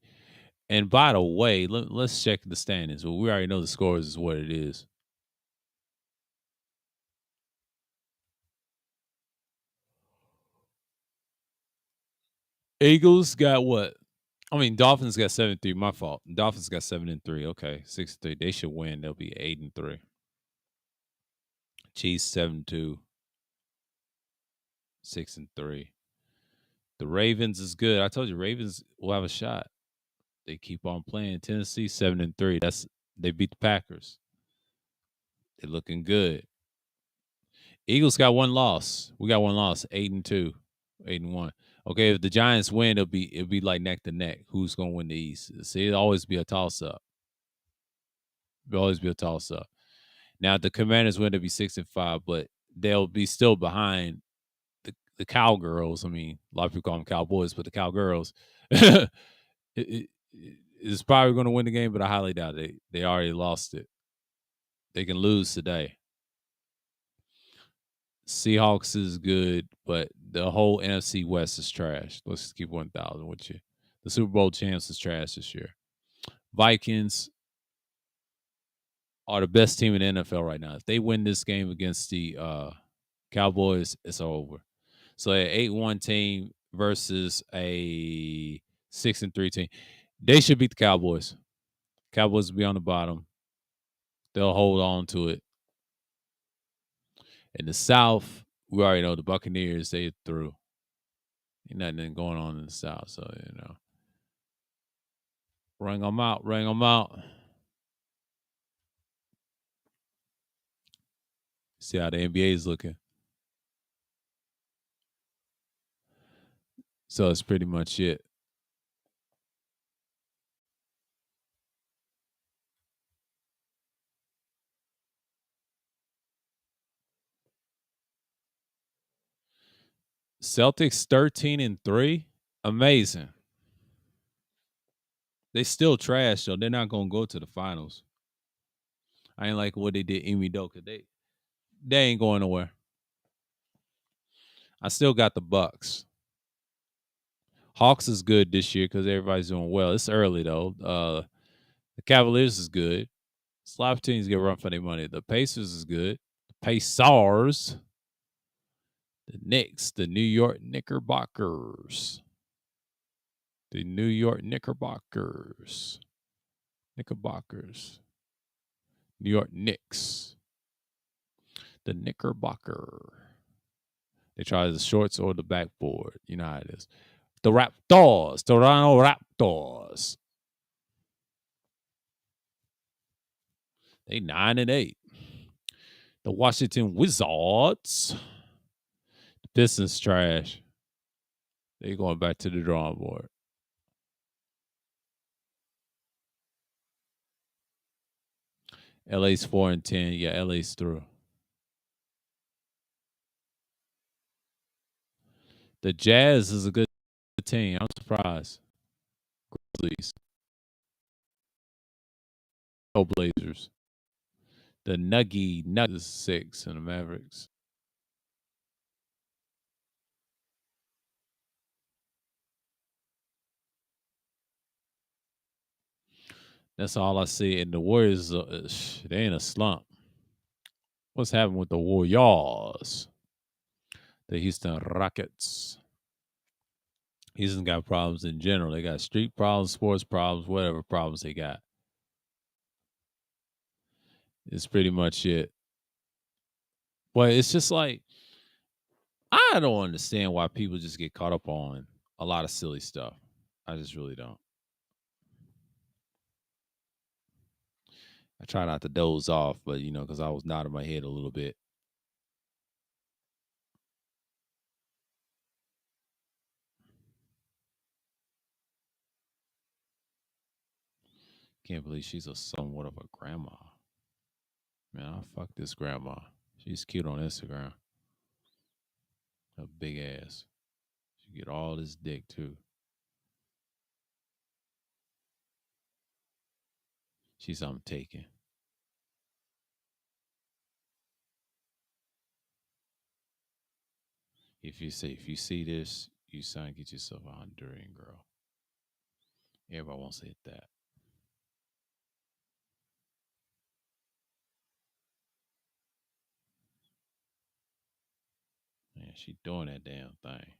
And by the way, let's check the standings. Well, we already know the scores is what it is. Eagles got what? I mean, Dolphins got 7-3. My fault. Dolphins got 7-3. Okay, 6-3. They should win. They'll be 8-3. Chiefs 7-2. 6-3. The Ravens is good. I told you Ravens will have a shot. They keep on playing. Tennessee 7-3. They beat the Packers. They're looking good. Eagles got one loss. We got one loss. 8-2. 8-1. Okay, if the Giants win, it'll be like neck to neck. Who's gonna win the East? See, it'll always be a toss up. It'll always be a toss up. Now the Commanders win to be 6-5, but they'll be still behind the Cowgirls. I mean, a lot of people call them Cowboys, but the Cowgirls it is probably going to win the game, but I highly doubt it. They already lost it. They can lose today. Seahawks is good, but the whole NFC West is trash. Let's just keep 1,000 with you. The Super Bowl champs is trash this year. Vikings are the best team in the NFL right now. If they win this game against the Cowboys, it's over. So an 8-1 team versus a 6-3 team. They should beat the Cowboys. Cowboys will be on the bottom. They'll hold on to it. In the South, we already know the Buccaneers, they through. Ain't nothing going on in the South, so ring them out, ring them out. See how the NBA is looking. So that's pretty much it. Celtics 13-3. Amazing. They still trash though. They're not gonna go to the finals. I ain't like what they did Emi Doka. They ain't going nowhere. I still got the Bucks. Hawks is good this year because everybody's doing well. It's early though. The Cavaliers is good. A lot of teams get run for their money. The Pacers is good. The Pacers. The Knicks, the New York Knickerbockers. The New York Knickerbockers. Knickerbockers. New York Knicks. The Knickerbocker. They try the shorts or the backboard. You know how it is. The Raptors. Toronto Raptors. They 9-8. The Washington Wizards. The Pistons trash. They going back to the drawing board. LA's 4-10. Yeah, LA's through. The Jazz is a good team. I'm surprised. Grizzlies. No Blazers. The Nuggets is 6 and the Mavericks. That's all I see. And the Warriors, they in a slump. What's happening with the Warriors? The Houston Rockets. Houston got problems in general. They got street problems, sports problems, whatever problems they got. It's pretty much it. But it's just like, I don't understand why people just get caught up on a lot of silly stuff. I just really don't. I try not to doze off, but because I was nodding my head a little bit. Can't believe she's a somewhat of a grandma. Man, I fuck this grandma. She's cute on Instagram. A big ass. She get all this dick too. She's I'm taking. If you see this, you son get yourself a Honduran girl. Everybody wants to hit that. Man, she doing that damn thing.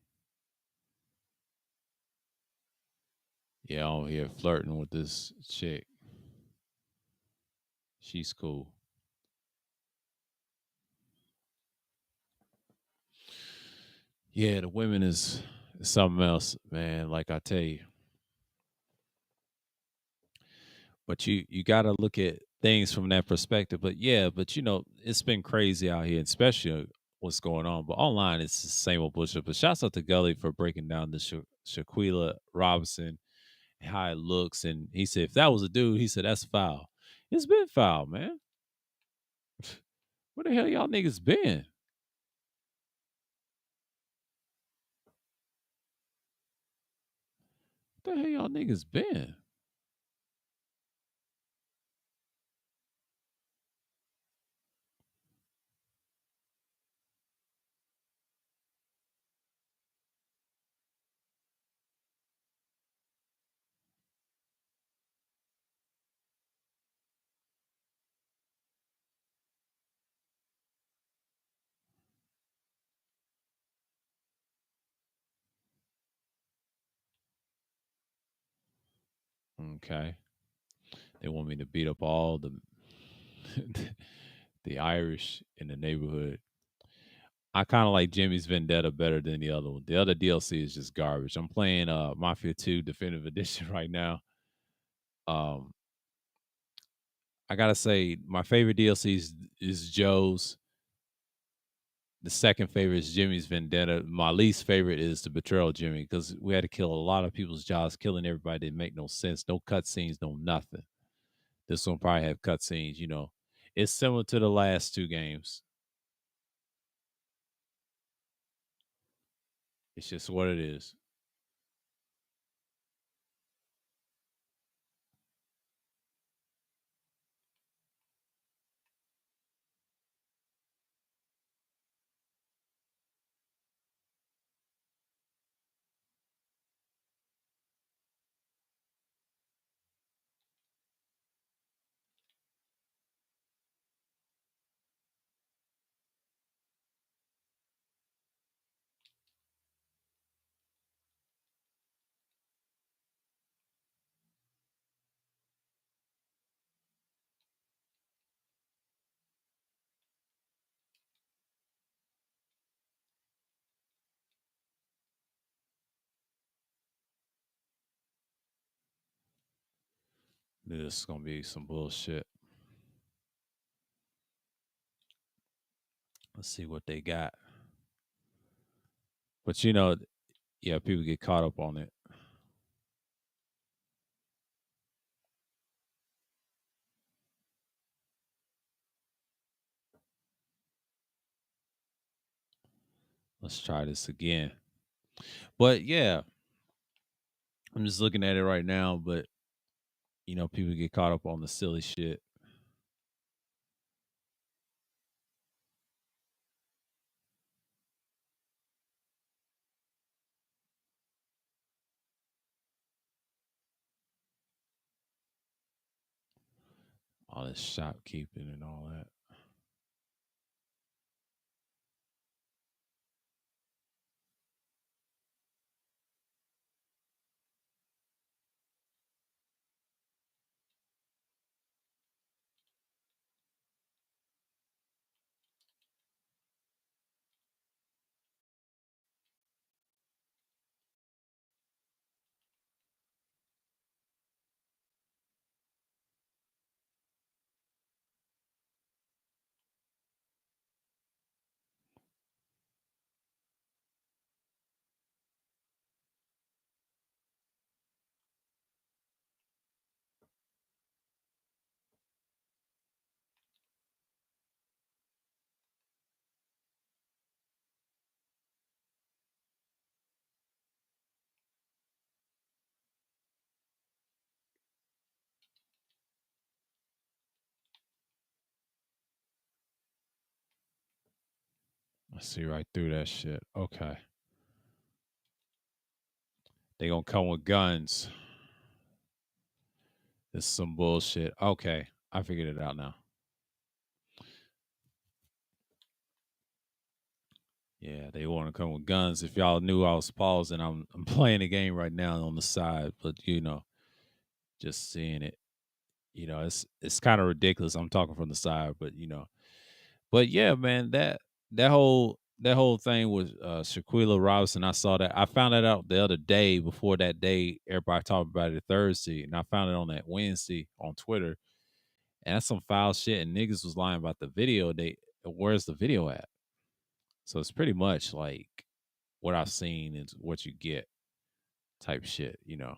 Yeah, I'm here flirting with this chick. She's cool. Yeah, the women is something else, man. Like I tell you, but you got to look at things from that perspective. But yeah, but it's been crazy out here, especially what's going on. But online, it's the same old bullshit. But shouts out to Gully for breaking down the Shaquila Robinson, how it looks, and he said if that was a dude, he said that's foul. It's been foul, man. Where the hell y'all niggas been? What the hell y'all niggas been? Okay, they want me to beat up all the the Irish in the neighborhood. I kind of like Jimmy's Vendetta better than the other one. The other DLC is just garbage. I'm playing Mafia 2 Definitive Edition right now. Um I gotta say my favorite DLC is Joe's. The second favorite is Jimmy's Vendetta. My least favorite is the Betrayal of Jimmy because we had to kill a lot of people's jobs, killing everybody didn't make no sense. No cutscenes, no nothing. This one probably have cutscenes. It's similar to the last two games. It's just what it is. This is gonna be some bullshit. Let's see what they got. But yeah, people get caught up on it. Let's try this again. But yeah, I'm just looking at it right now. But people get caught up on the silly shit. All this shopkeeping and all that. I see right through that shit. Okay. They gonna come with guns. This is some bullshit. Okay. I figured it out now. Yeah, they want to come with guns. If y'all knew I was pausing, I'm playing the game right now on the side, but just seeing it, it's kind of ridiculous. I'm talking from the side, but yeah, man, that whole thing with Shaquilla Robinson, I saw that. I found that out the other day. Before that day, everybody talked about it Thursday, and I found it on that Wednesday on Twitter, and that's some foul shit. And niggas was lying about the video. Where's the video at? So it's pretty much like what I've seen is what you get type shit, you know.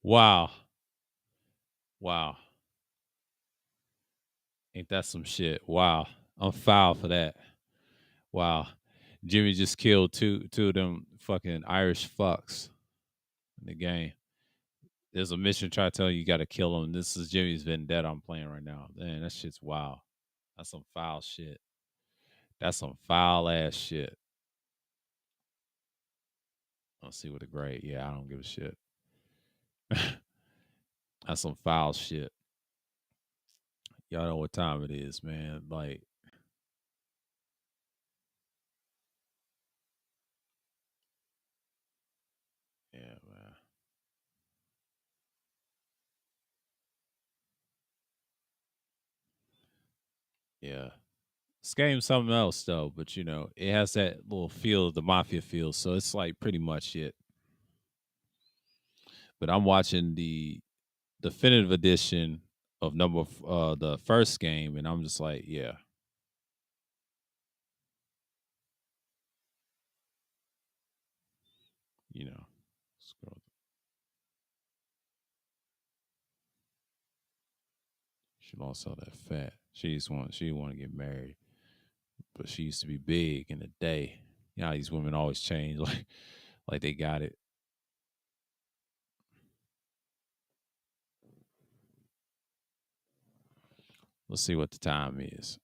Wow. Wow. Ain't that some shit? Wow. I'm foul for that. Wow. Jimmy just killed two of them fucking Irish fucks in the game. There's a mission try to tell you got to kill him. This is Jimmy's vendetta I'm playing right now. Man, that shit's wow. That's some foul shit. That's some foul ass shit. Let's see what the grade. Yeah, I don't give a shit. That's some foul shit. Y'all know what time it is, man. Like, yeah, man. Yeah. This game's something else though, but it has that little feel of the mafia feel, so it's like pretty much it. But I'm watching the definitive edition of the first game, and I'm just like, yeah, you know. Scroll. She lost all that fat. She want to get married, but she used to be big in the day. You know how these women always change, like they got it. Let's see what the time is.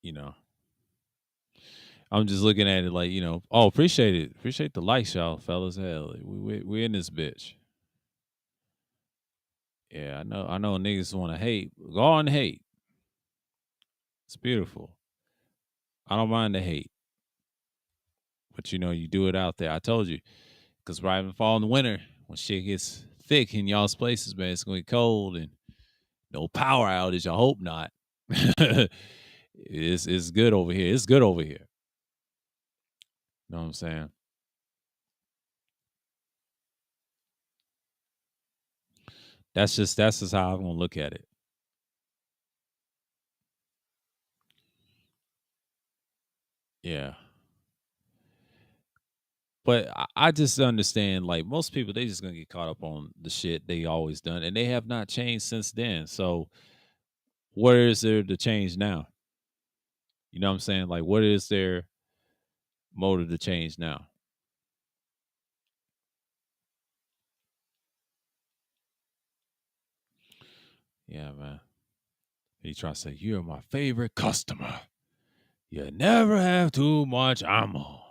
You know, I'm just looking at it like, oh, appreciate it. Appreciate the likes, y'all, fellas. Hell, we in this bitch. Yeah, I know niggas want to hate. Go on hate. It's beautiful. I don't mind the hate. But you do it out there. I told you. Because right in the fall and winter, when shit gets thick in y'all's places, man, it's gonna get cold and no power outage. I hope not. It's good over here. It's good over here. You know what I'm saying? That's just how I'm gonna look at it. Yeah. But I just understand, like most people, they just gonna get caught up on the shit they always done, and they have not changed since then. So, what is there to change now? You know what I'm saying? Like, what is their motive to change now? Yeah, man. He try to say, "You're my favorite customer. You never have too much ammo."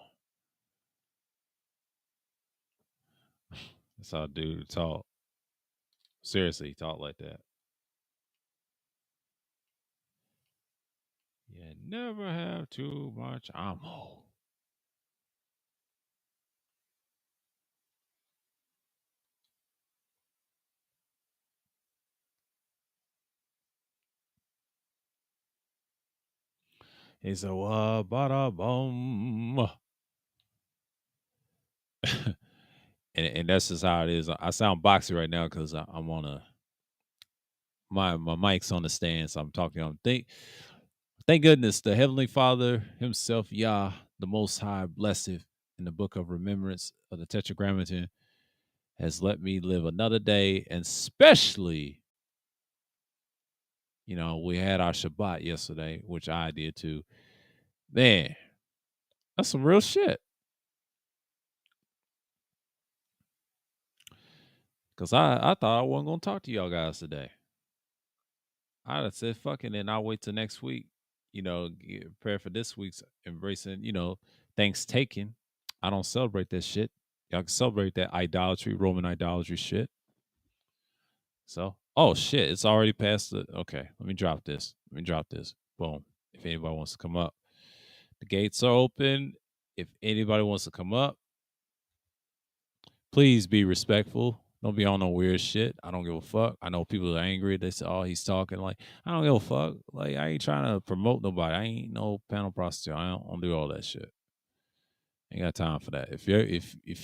That's how dude talk. Seriously, he talk like that. You never have too much ammo. He said, "What bada boom," and that's just how it is. I sound boxy right now because I'm on a my mic's on the stand, so I'm talking on. Thank goodness the Heavenly Father Himself, Yah, the Most High, blessed in the Book of Remembrance of the Tetragrammaton, has let me live another day, and especially, we had our Shabbat yesterday, which I did too. Man, that's some real shit. Cause I thought I wasn't gonna talk to y'all guys today. I'd have said fucking, and I'll wait till next week. Prepare for this week's embracing. Thanks taking. I don't celebrate that shit. Y'all can celebrate that idolatry, Roman idolatry shit. So, oh shit, it's already past the. Okay, let me drop this. Boom. If anybody wants to come up, the gates are open. If anybody wants to come up, please be respectful. Don't be on no weird shit. I don't give a fuck. I know people are angry. They say, "Oh, he's talking." Like, I don't give a fuck. Like, I ain't trying to promote nobody. I ain't no panel prostitute. I don't do all that shit. Ain't got time for that. If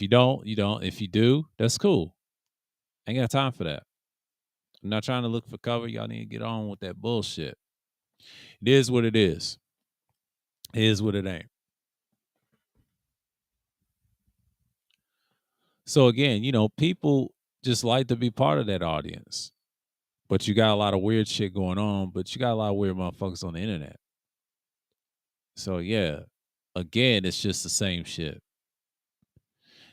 you don't, you don't. If you do, that's cool. Ain't got time for that. I'm not trying to look for cover. Y'all need to get on with that bullshit. It is what it is. It is what it ain't. So again, people just like to be part of that audience. But you got a lot of weird shit going on, but you got a lot of weird motherfuckers on the internet. So yeah, again, it's just the same shit.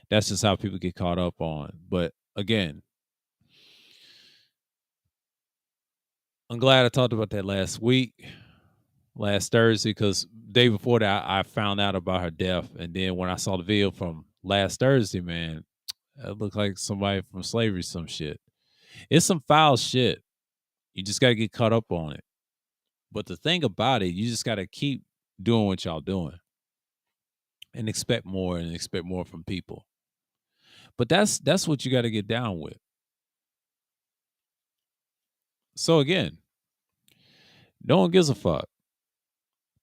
That's just how people get caught up on. But again, I'm glad I talked about that last Thursday, because day before that I found out about her death, and then when I saw the video from last Thursday, man, it looked like somebody from slavery, some shit. It's some foul shit. You just got to get caught up on it. But the thing about it, you just got to keep doing what y'all doing and expect more from people. But that's what you got to get down with. So again, no one gives a fuck.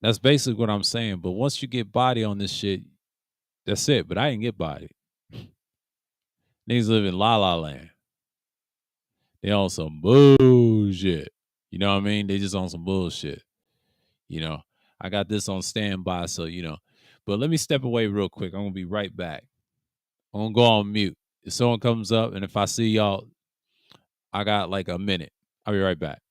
That's basically what I'm saying. But once you get body on this shit, that's it. But I didn't get body. Niggas live in la la land. They on some bullshit. You know what I mean? They just on some bullshit. You know, I got this on standby, so But let me step away real quick. I'm gonna be right back. I'm gonna go on mute. If someone comes up and if I see y'all, I got like a minute. I'll be right back.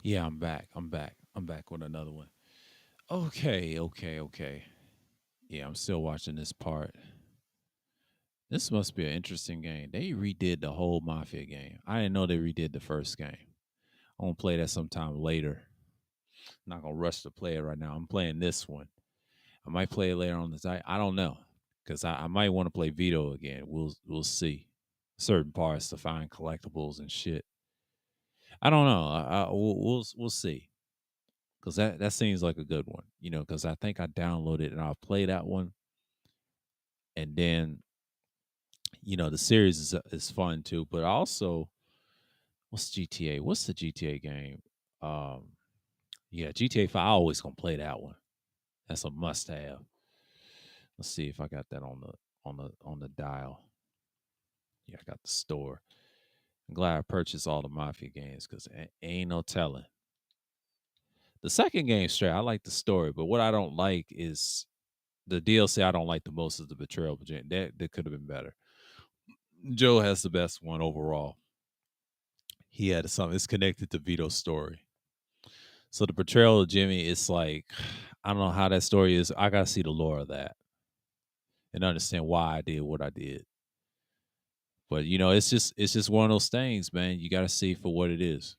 Yeah, I'm back. I'm back. I'm back with another one. Okay. Yeah, I'm still watching this part. This must be an interesting game. They redid the whole Mafia game. I didn't know they redid the first game. I'm gonna play that sometime later. I'm not gonna rush to play it right now. I'm playing this one. I might play it later on the night. I don't know, because I might want to play Vito again. We'll see. Certain parts to find collectibles and shit. I don't know. We'll see. Because that seems like a good one. Because I think I downloaded and I'll play that one, and then the series is fun too. But also, what's GTA? What's the GTA game? Um, yeah, GTA 5. I always gonna play that one. That's a must have. Let's see if I got that on the dial. Yeah, I got the store. I'm glad I purchased all the Mafia games because ain't no telling. The second game straight, I like the story, but what I don't like is the DLC. I don't like the most is the Betrayal of Virginia. That could have been better. Joe has the best one overall. He had something. It's connected to Vito's story. So the Betrayal of Jimmy, it's like I don't know how that story is. I gotta see the lore of that and understand why I did what I did. But it's just one of those things, man. You gotta see for what it is.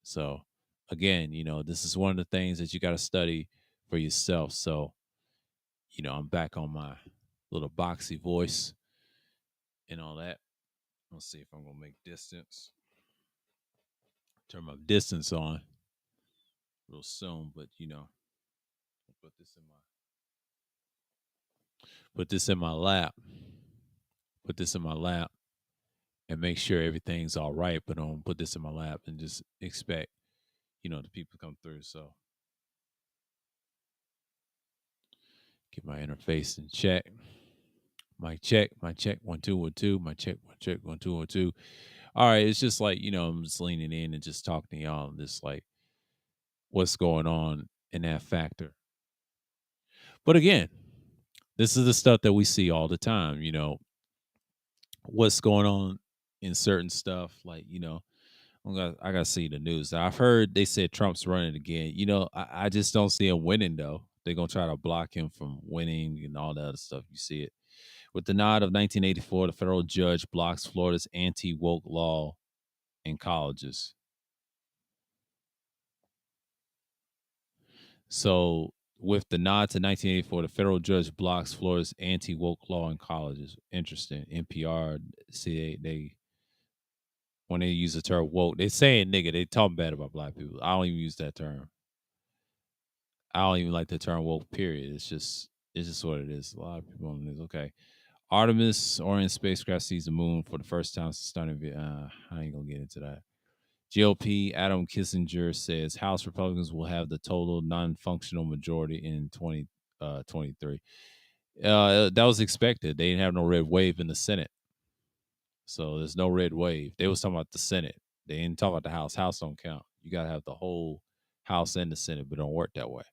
So again, this is one of the things that you gotta study for yourself. So, I'm back on my little boxy voice and all that. Let's see if I'm gonna make distance. Turn my distance on real soon, but I'll put this in my lap. Put this in my lap and make sure everything's all right. But don't put this in my lap and just expect, the people to come through. So get my interface in check. Mic check, mic check, 1 2 1 2, mic check, mic check, 1 2 1 2. All right, it's just like, I'm just leaning in and just talking to y'all and just like what's going on in that factor. But again, this is the stuff that we see all the time, what's going on in certain stuff. Like, I gotta see the news. I've heard they said Trump's running again. I just don't see him winning though. They're gonna try to block him from winning and all that other stuff. You see it. With the nod of 1984, the federal judge blocks Florida's anti-woke law in colleges. So, with the nod to 1984, the federal judge blocks Florida's anti-woke law in colleges. Interesting. NPR, see, they when they use the term woke, they saying nigga, they talking bad about black people. I don't even use that term. I don't even like the term woke. Period. It's just what it is. A lot of people on this. Okay. Artemis Orion spacecraft sees the moon for the first time since starting. I ain't gonna get into that. GOP Adam Kissinger says House Republicans will have the total non-functional majority in 2023. That was expected. They didn't have no red wave in the Senate, so there's no red wave. They was talking about the Senate. They didn't talk about the House. House don't count. You gotta have the whole House and the Senate, but it don't work that way.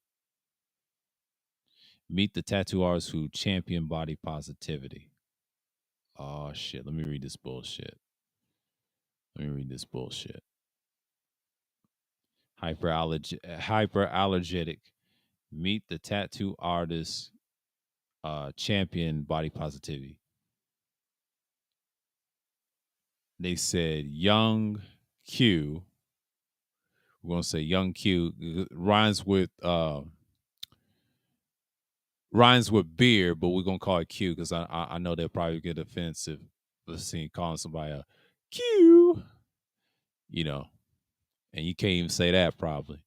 Meet the tattoo artists who champion body positivity. Oh shit! Let me read this bullshit. Hyperallergenic. Meet the tattoo artist champion body positivity. They said young Q. We're gonna say young Q rhymes with beer, but we're gonna call it Q because I know they'll probably get offensive. Let's see, calling somebody a Q, you know, and you can't even say that probably.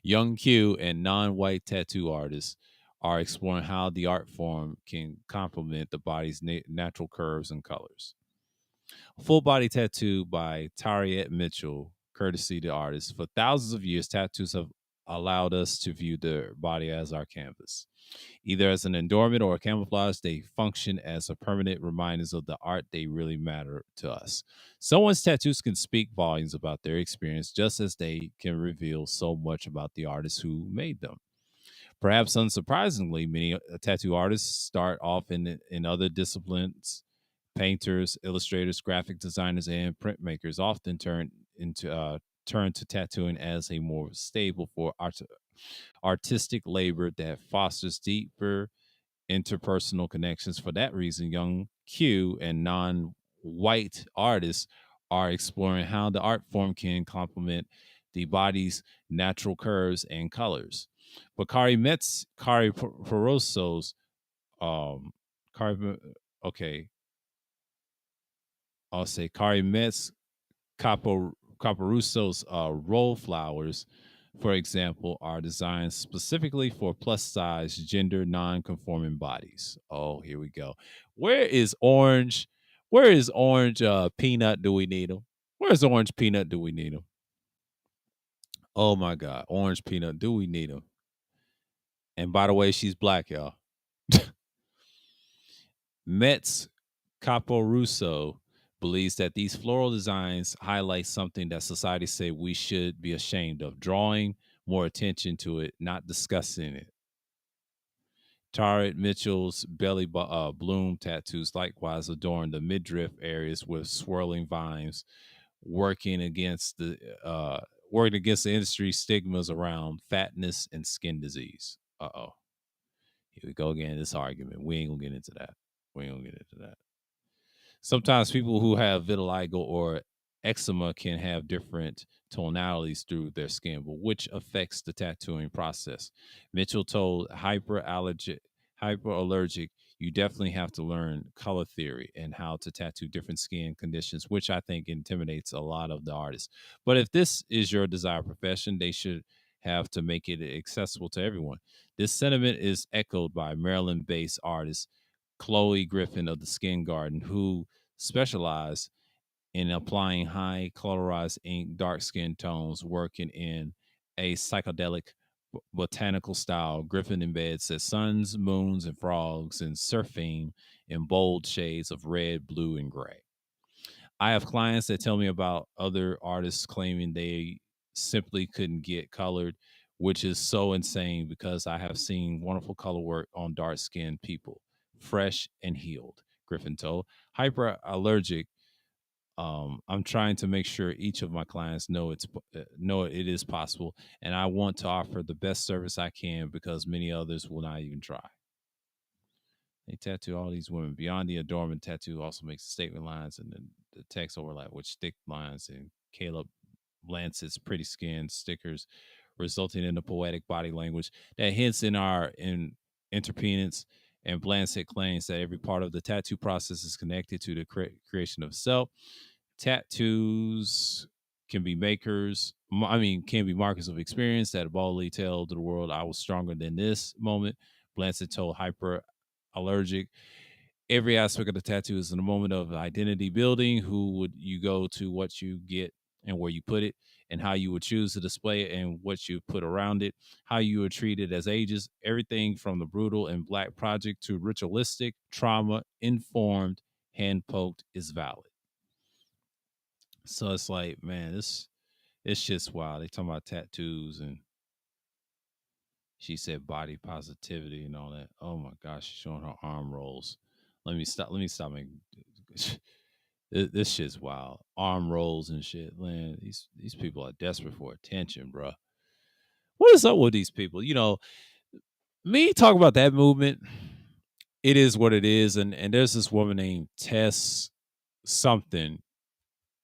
Young Q and non-white tattoo artists are exploring how the art form can complement the body's natural curves and colors. Full body tattoo by Tariette Mitchell, courtesy the artist. For thousands of years, tattoos have allowed us to view their body as our canvas. Either as an adornment or a camouflage, they function as a permanent reminders of the art they really matter to us. Someone's tattoos can speak volumes about their experience, just as they can reveal so much about the artist who made them. Perhaps unsurprisingly, many tattoo artists start off in other disciplines. Painters, illustrators, graphic designers, and printmakers often turn into turned to tattooing as a more stable for artistic labor that fosters deeper interpersonal connections. For that reason, young Q and non-white artists are exploring how the art form can complement the body's natural curves and colors. But Kari Peroso's, um, Kari, okay, I'll say Kari Metz Caparusso's roll flowers, for example, are designed specifically for plus size gender non-conforming bodies. Oh, here we go. Where is Orange? Where is Orange Peanut? Do we need him? Where's Orange Peanut? Do we need him? Oh my God, Orange Peanut. Do we need him? And by the way, she's black, y'all. Metz Caporusso believes that these floral designs highlight something that society say we should be ashamed of, drawing more attention to it, not discussing it. Tarot Mitchell's bloom tattoos likewise adorn the midriff areas with swirling vines, working against the working against the industry stigmas around fatness and skin disease. Uh-oh. Here we go again. This argument. We ain't gonna get into that. We ain't gonna get into that. Sometimes people who have vitiligo or eczema can have different tonalities through their skin, but which affects the tattooing process. Mitchell told hyperallergic, you definitely have to learn color theory and how to tattoo different skin conditions, which I think intimidates a lot of the artists. But if this is your desired profession, they should have to make it accessible to everyone. This sentiment is echoed by Maryland based artist Chloe Griffin of the Skin Garden, who specialize in applying high colorized ink, dark skin tones, working in a psychedelic botanical style. Griffin embeds the suns, moons, and frogs and surfing in bold shades of red, blue, and gray. I have clients that tell me about other artists claiming they simply couldn't get colored, which is so insane because I have seen wonderful color work on dark skinned people, fresh and healed. Griffin told. Hyperallergic, I'm trying to make sure each of my clients know it is possible, and I want to offer the best service I can because many others will not even try. They tattoo all these women. Beyond the adornment, tattoo also makes statement lines and then the text overlap with stick lines and Caleb Lance's pretty skin stickers, resulting in a poetic body language that hints in interpenance. And Blancet claims that every part of the tattoo process is connected to the creation of self. Tattoos can be markers of experience that boldly tell to the world I was stronger than this moment. Blancet told Hyper Allergic. Every aspect of the tattoo is in a moment of identity building. Who would you go to, what you get, and where you put it, and how you would choose to display it, and what you put around it, how you would treat it as ages. Everything from the brutal and black project to ritualistic, trauma informed, hand poked is valid. So it's like, man, it's just wild. They talking about tattoos and she said body positivity and all that. Oh my gosh, she's showing her arm rolls. Let me stop. Let me stop making this shit's wild. Arm rolls and shit. Man, these people are desperate for attention, bro. What is up with these people? Me talk about that movement. It is what it is, and there's this woman named Tess something,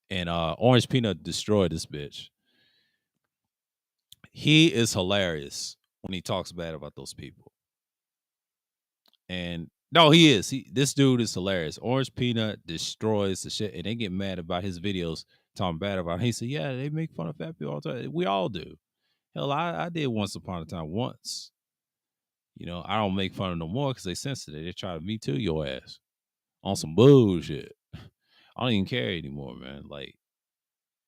and Orange Peanut destroyed this bitch. He is hilarious when he talks bad about those people. And no, he is. This dude is hilarious. Orange Peanut destroys the shit, and they get mad about his videos talking bad about him. He said, "Yeah, they make fun of fat people all the time. We all do. Hell, I did once upon a time. Once, I don't make fun of no more because they sensitive. They try to me too your ass on some bullshit. I don't even care anymore, man. Like,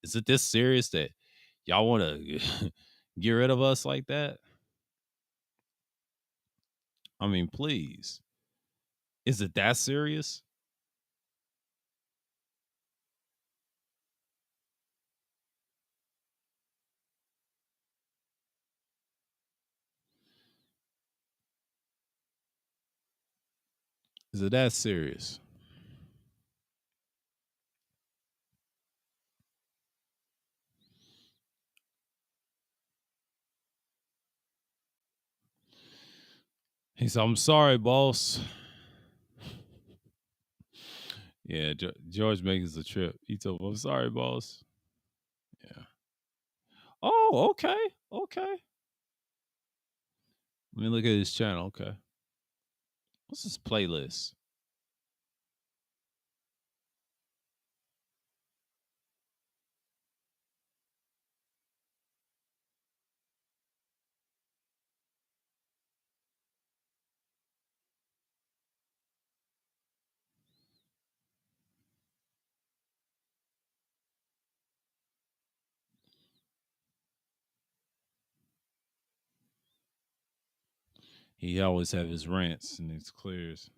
is it this serious that y'all want to get rid of us like that? I mean, please. Is it that serious? Is it that serious? He said, "I'm sorry, boss." Yeah, George makes a trip. He told him, "I'm sorry, boss." Yeah. Oh, okay, okay. Let me look at his channel. Okay, what's his playlist? He always have his rants and his clears.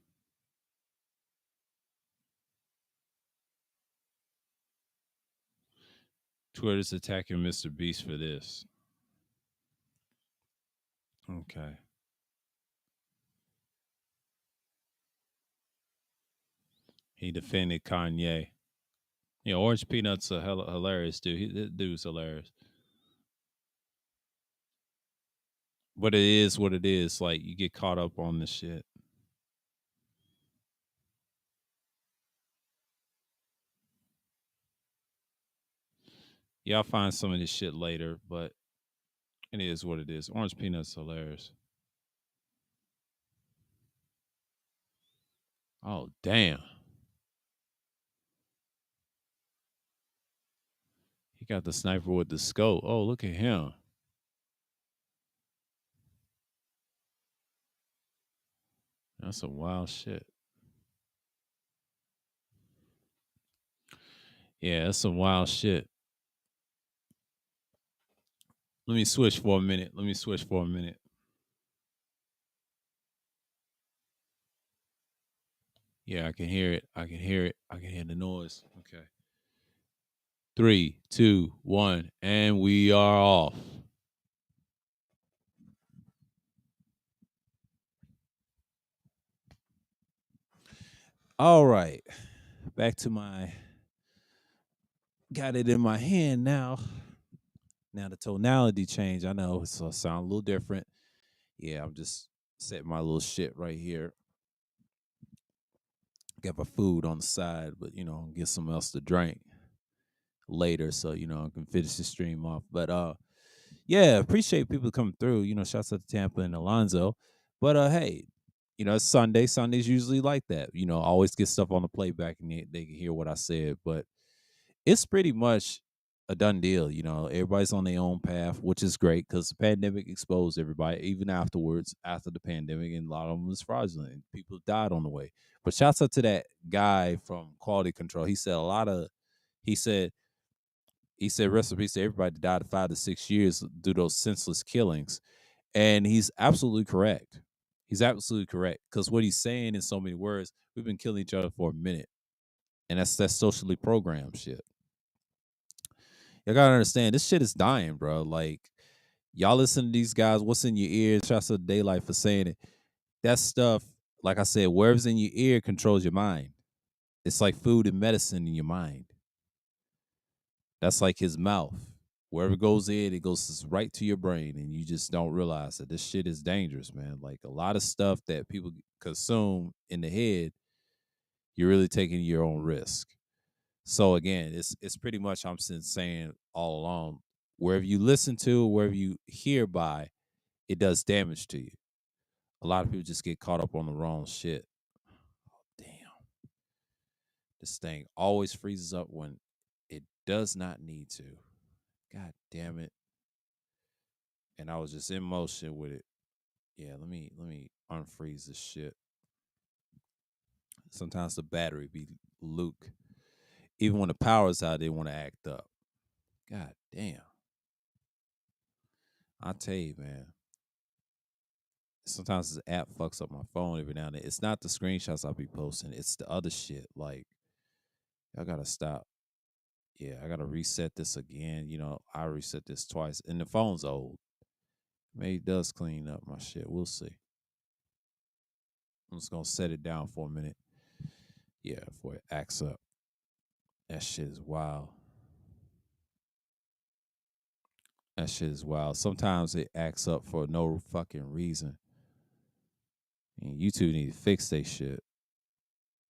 Twitter's attacking Mr. Beast for this. Okay. He defended Kanye. Yeah, Orange Peanut's a hilarious dude. That dude's hilarious. But it is what it is. Like, you get caught up on this shit. Yeah, I'll find some of this shit later, but it is what it is. Orange Peanut's hilarious. Oh, damn. He got the sniper with the scope. Oh, look at him. That's some wild shit. Yeah, that's some wild shit. Let me switch for a minute. Let me switch for a minute. Yeah, I can hear it. I can hear it. I can hear the noise. Okay. Three, two, one, and we are off. All right. Back to my got it in my hand now. Now the tonality change. I know it's gonna sound a little different. Yeah, I'm just setting my little shit right here. Got my food on the side, but get something else to drink later, so I can finish the stream off. But yeah, appreciate people coming through. Shouts out to Tampa and Alonzo. But hey, it's Sunday. Sunday's usually like that. Always get stuff on the playback and they can hear what I said. But it's pretty much a done deal. Everybody's on their own path, which is great because the pandemic exposed everybody, even afterwards, after the pandemic, and a lot of them was fraudulent. People died on the way. But shouts out to that guy from quality control. He said, rest in peace to everybody that died of 5 to 6 years due to those senseless killings. And he's absolutely correct. He's absolutely correct. Because what he's saying in so many words, we've been killing each other for a minute. And that's socially programmed shit. You gotta understand, this shit is dying, bro. Like, y'all listen to these guys, what's in your ear? Shouts to Daylight for saying it. That stuff, like I said, wherever's in your ear controls your mind. It's like food and medicine in your mind. That's like his mouth. Wherever it goes in, it goes right to your brain, and you just don't realize that this shit is dangerous, man. Like a lot of stuff that people consume in the head, you're really taking your own risk. So again, it's pretty much I'm saying all along, wherever you listen to, wherever you hear by, it does damage to you. A lot of people just get caught up on the wrong shit. Damn, this thing always freezes up when it does not need to. God damn it! And I was just in motion with it. Yeah, let me unfreeze this shit. Sometimes the battery be Luke. Even when the power's out, they want to act up. God damn. I tell you, man. Sometimes this app fucks up my phone every now and then. It's not the screenshots I'll be posting, it's the other shit. Like, I gotta stop. Yeah, I gotta reset this again. I reset this twice. And the phone's old. Maybe it does clean up my shit. We'll see. I'm just gonna set it down for a minute. Yeah, before it acts up. That shit is wild. That shit is wild. Sometimes it acts up for no fucking reason. And YouTube need to fix they shit.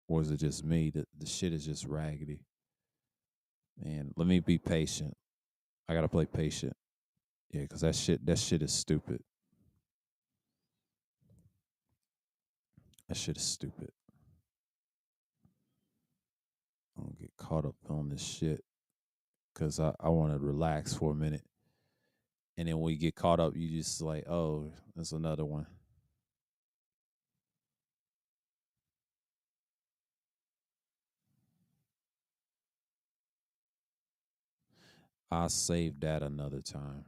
Or is it just me? The shit is just raggedy. Man, let me be patient. I gotta play patient. Yeah, because that shit is stupid. That shit is stupid. I'm gonna get caught up on this shit because I want to relax for a minute. And then when you get caught up, you just like, oh, there's another one. I'll save that another time.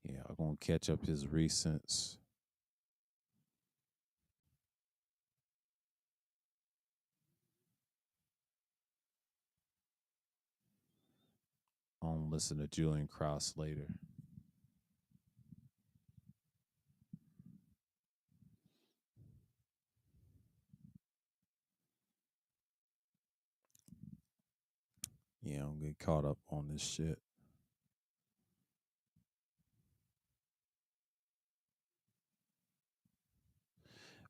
Yeah, I'm gonna catch up his recents. I'm listen to Julian Krause later. Yeah, I'm gonna get caught up on this shit.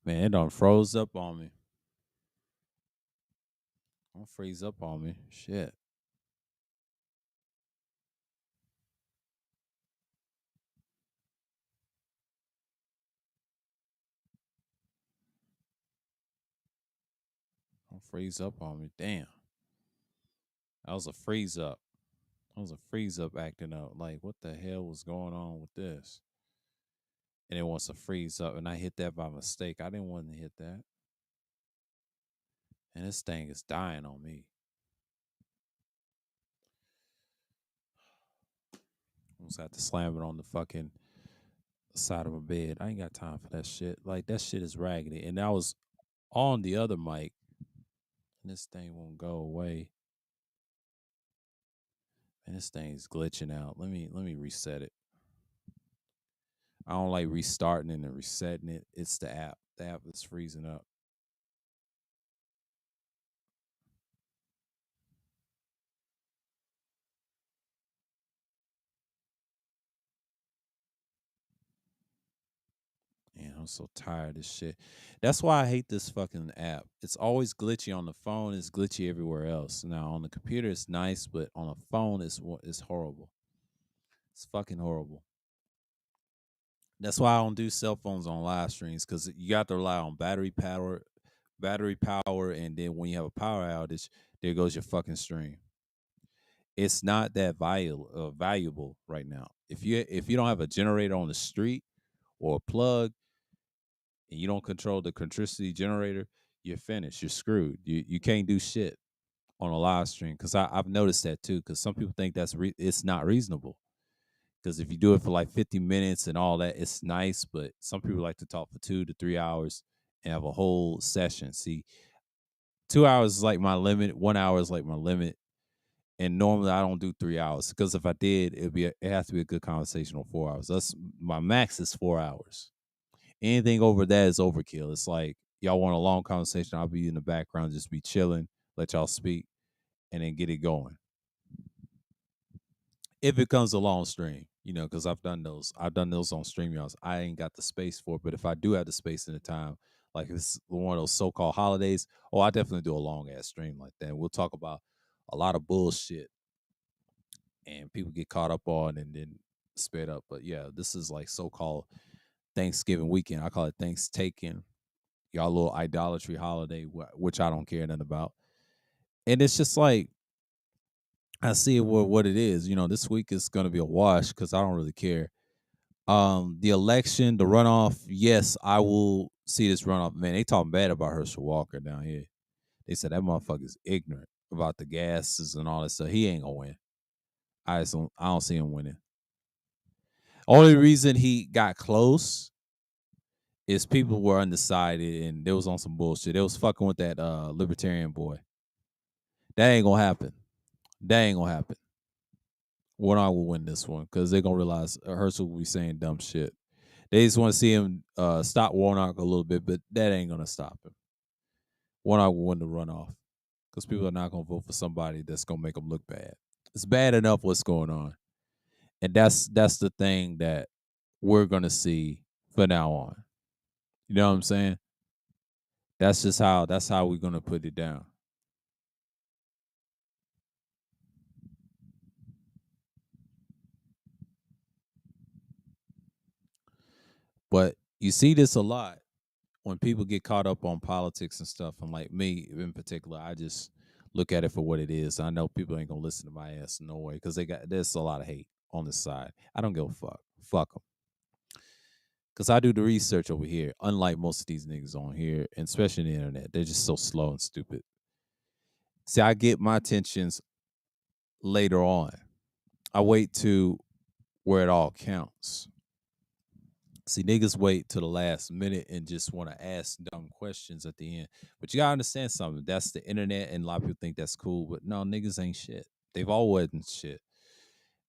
Man, it done froze up on me. Don't freeze up on me. Shit. Don't freeze up on me. Damn. That was a freeze up. That was a freeze up acting up. Like, what the hell was going on with this? And it wants to freeze up, and I hit that by mistake. I didn't want to hit that. And this thing is dying on me. Almost had to slam it on the fucking side of my bed. I ain't got time for that shit. Like, that shit is raggedy. And I was on the other mic, and this thing won't go away. And this thing's glitching out. Let me reset it. I don't like restarting it and resetting it. It's the app. The app is freezing up. Man, I'm so tired of this shit. That's why I hate this fucking app. It's always glitchy on the phone. It's glitchy everywhere else. Now on the computer, it's nice, but on a phone, it's horrible. It's fucking horrible. That's why I don't do cell phones on live streams because you got to rely on battery power, and then when you have a power outage, there goes your fucking stream. It's not that valuable right now. If you don't have a generator on the street or a plug, and you don't control the electricity generator, you're finished. You're screwed. You can't do shit on a live stream because I've noticed that too. Because some people think it's not reasonable. Because if you do it for like 50 minutes and all that, it's nice. But some people like to talk for 2 to 3 hours and have a whole session. See, 2 hours is like my limit. 1 hour is like my limit. And normally I don't do 3 hours because if I did, it has to be a good conversation on 4 hours. That's my max is 4 hours. Anything over that is overkill. It's like y'all want a long conversation, I'll be in the background, just be chilling, let y'all speak, and then get it going. If it comes a long stream, because I've done those. I've done those on StreamYards. I ain't got the space for it, but if I do have the space and the time, like if it's one of those so-called holidays, I definitely do a long ass stream like that. We'll talk about a lot of bullshit and people get caught up on and then sped up. But yeah, this is like so-called Thanksgiving weekend. I call it Thanks Taking. Y'all little idolatry holiday, which I don't care nothing about. And it's just like I see it what it is. This week is gonna be a wash because I don't really care. The election, the runoff, yes, I will see this runoff. Man, they talking bad about Herschel Walker down here. They said that motherfucker's ignorant about the gases and all that stuff. He ain't gonna win. I don't see him winning. Only reason he got close is people were undecided and they was on some bullshit. They was fucking with that libertarian boy. That ain't gonna happen. That ain't gonna happen. Warnock will win this one because they're gonna realize Herschel will be saying dumb shit. They just want to see him stop Warnock a little bit, but that ain't gonna stop him. one I would want to run off because people are not going to vote for somebody that's going to make them look bad. It's bad enough what's going on, and that's the thing that we're going to see from now on. You know what I'm saying? That's how we're going to put it down. But you see this a lot when people get caught up on politics and stuff. And like me in particular, I just look at it for what it is. I know people ain't gonna listen to my ass no way because there's a lot of hate on this side. I don't give a fuck them because I do the research over here. Unlike most of these niggas on here, and especially the internet, they're just so slow and stupid. See, I get my attentions later on. I wait to where it all counts. See, niggas wait to the last minute and just want to ask dumb questions at the end. But you gotta understand something. That's the internet, and a lot of people think that's cool. But no, niggas ain't shit. They've always been shit.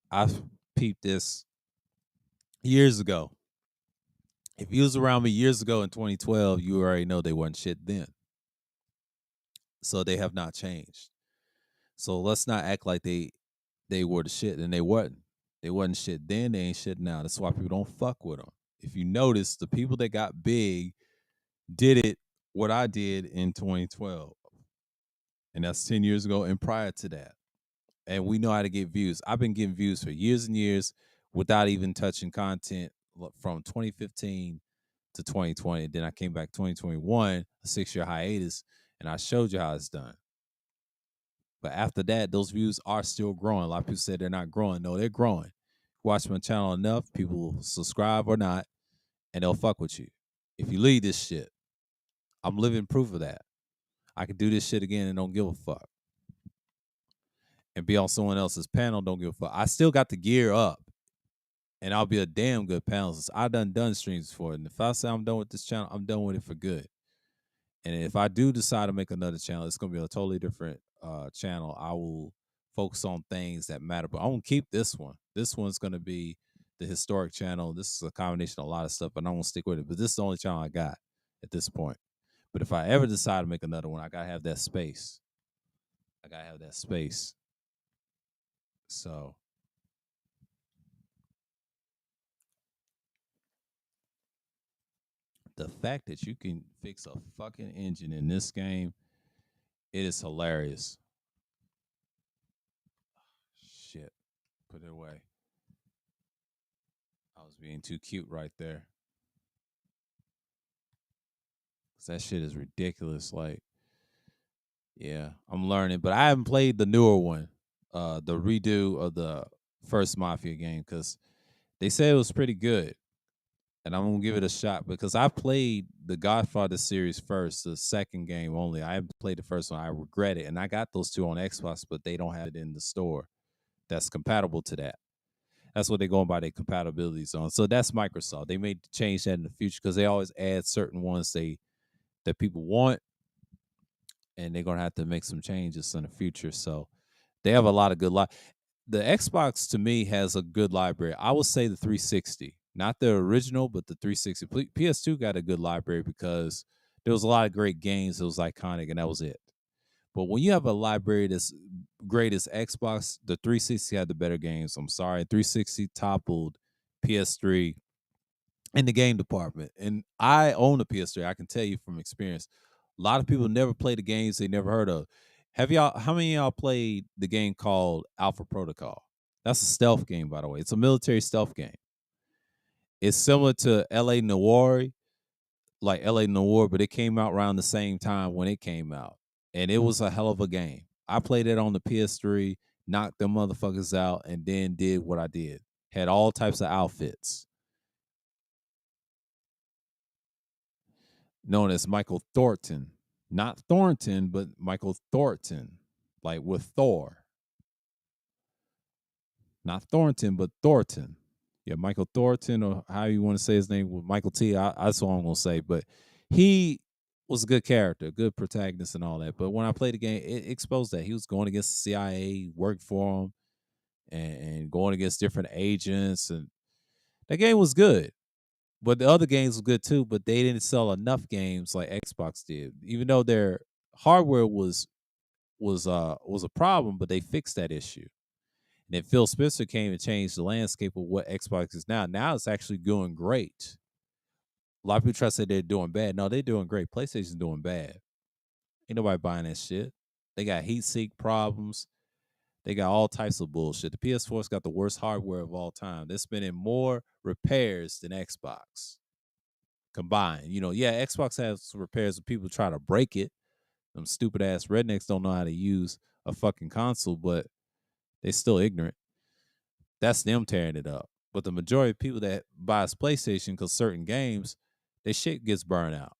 I've peeped this years ago. If you was around me years ago in 2012, you already know they wasn't shit then. So they have not changed. So let's not act like they were the shit and they wasn't. They wasn't shit then. They ain't shit now. That's why people don't fuck with them. If you notice, the people that got big did it what I did in 2012. And that's 10 years ago and prior to that. And we know how to get views. I've been getting views for years and years without even touching content from 2015 to 2020. Then I came back 2021, a 6-year hiatus, and I showed you how it's done. But after that, those views are still growing. A lot of people say they're not growing. No, they're growing. Watch my channel enough, people will subscribe or not, and they'll fuck with you. If you leave this shit, I'm living proof of that. I can do this shit again and don't give a fuck. And be on someone else's panel, don't give a fuck. I still got the gear up. And I'll be a damn good panelist. I done streams before. And if I say I'm done with this channel, I'm done with it for good. And if I do decide to make another channel, it's gonna be a totally different channel. I will focus on things that matter. But I'm gonna keep this one. This one's gonna be the historic channel. This is a combination of a lot of stuff, and I'm gonna stick with it. But this is the only channel I got at this point. But if I ever decide to make another one, I gotta have that space. I gotta have that space. So the fact that you can fix a fucking engine in this game, it is hilarious. Shit. Put it away. I was being too cute right there. 'Cause that shit is ridiculous. Like, yeah, I'm learning, but I haven't played the newer one, the redo of the first Mafia game, because they said it was pretty good. And I'm gonna give it a shot because I played the Godfather series first, the second game only. I haven't played the first one. I regret it. And I got those two on Xbox, but they don't have it in the store that's compatible to that. That's what they're going by their compatibilities on. So that's Microsoft. They may change that in the future because they always add certain ones that people want, and they're gonna have to make some changes in the future. So they have a lot of good the Xbox to me has a good library. I would say the 360, not the original, but the 360. PS2 got a good library because there was a lot of great games that was iconic, and that was it. But when you have a library that's great as Xbox, the 360 had the better games. I'm sorry, 360 toppled PS3 in the game department. And I own a PS3. I can tell you from experience, a lot of people never play the games they never heard of. Have y'all? How many of y'all played the game called Alpha Protocol? That's a stealth game, by the way. It's a military stealth game. It's similar to LA Noir, like LA Noir, but it came out around the same time when it came out. And it was a hell of a game. I played it on the PS3, knocked them motherfuckers out, and then did what I did. Had all types of outfits. Known as Michael Thornton. Not Thornton, but Michael Thornton, like with Thor. Not Thornton, but Thornton. Yeah, Michael Thornton, or how you want to say his name, with Michael T. That's what I'm gonna say. But he was a good character, good protagonist, and all that. But when I played the game, it exposed that he was going against the CIA, worked for him, and going against different agents, and that game was good. But the other games were good too, but they didn't sell enough games like Xbox did. Even though they're hardware was a problem, but they fixed that issue. And then Phil Spencer came and changed the landscape of what Xbox is now. Now it's actually doing great. A lot of people try to say they're doing bad. No, they're doing great. PlayStation's doing bad. Ain't nobody buying that shit. They got heat sink problems. They got all types of bullshit. The PS4's got the worst hardware of all time. They're spending more repairs than Xbox combined. Yeah, Xbox has repairs when people try to break it. Them stupid ass rednecks don't know how to use a fucking console, but they still ignorant. That's them tearing it up. But the majority of people that buys PlayStation because certain games, their shit gets burned out.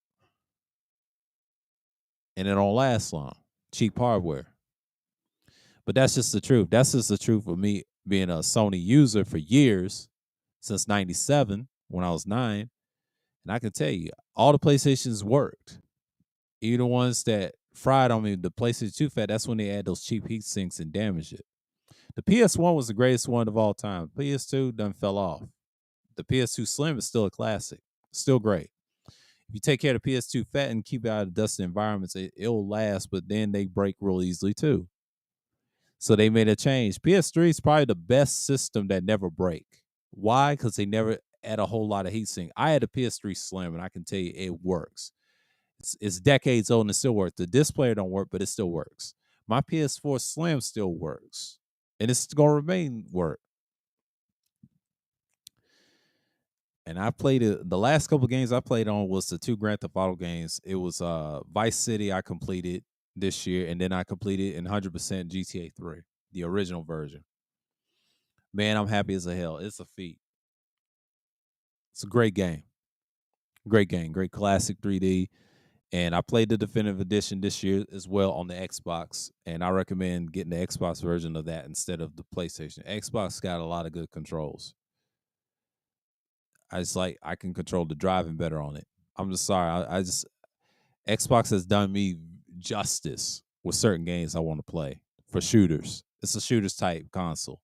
And it don't last long. Cheap hardware. But that's just the truth. That's just the truth of me being a Sony user for years, since 97, when I was 9. And I can tell you, all the PlayStations worked. Even the ones that fried on me, the PlayStation 2 fat, that's when they add those cheap heat sinks and damage it. The PS1 was the greatest one of all time. PS2 done fell off. The PS2 Slim is still a classic. Still great. If you take care of the PS2 fat and keep it out of dusty environments, it'll last, but then they break real easily too. So they made a change. PS3 is probably the best system that never break. Why? Because they never add a whole lot of heatsink. I had a PS3 Slim, and I can tell you it works. It's decades old and it still works. The display don't work, but it still works. My PS4 Slim still works, and it's gonna remain work. And I played it. The last couple games I played on was the 2 Grand Theft Auto games. It was Vice City I completed this year, and then I completed in 100% GTA 3, the original version. Man, I'm happy as a hell. It's a feat. It's a great game. Great game. Great classic 3D. And I played the definitive edition this year as well on the Xbox. And I recommend getting the Xbox version of that instead of the PlayStation. Xbox got a lot of good controls. I can control the driving better on it. I'm just sorry. Xbox has done me justice with certain games I want to play for shooters. It's a shooters type console.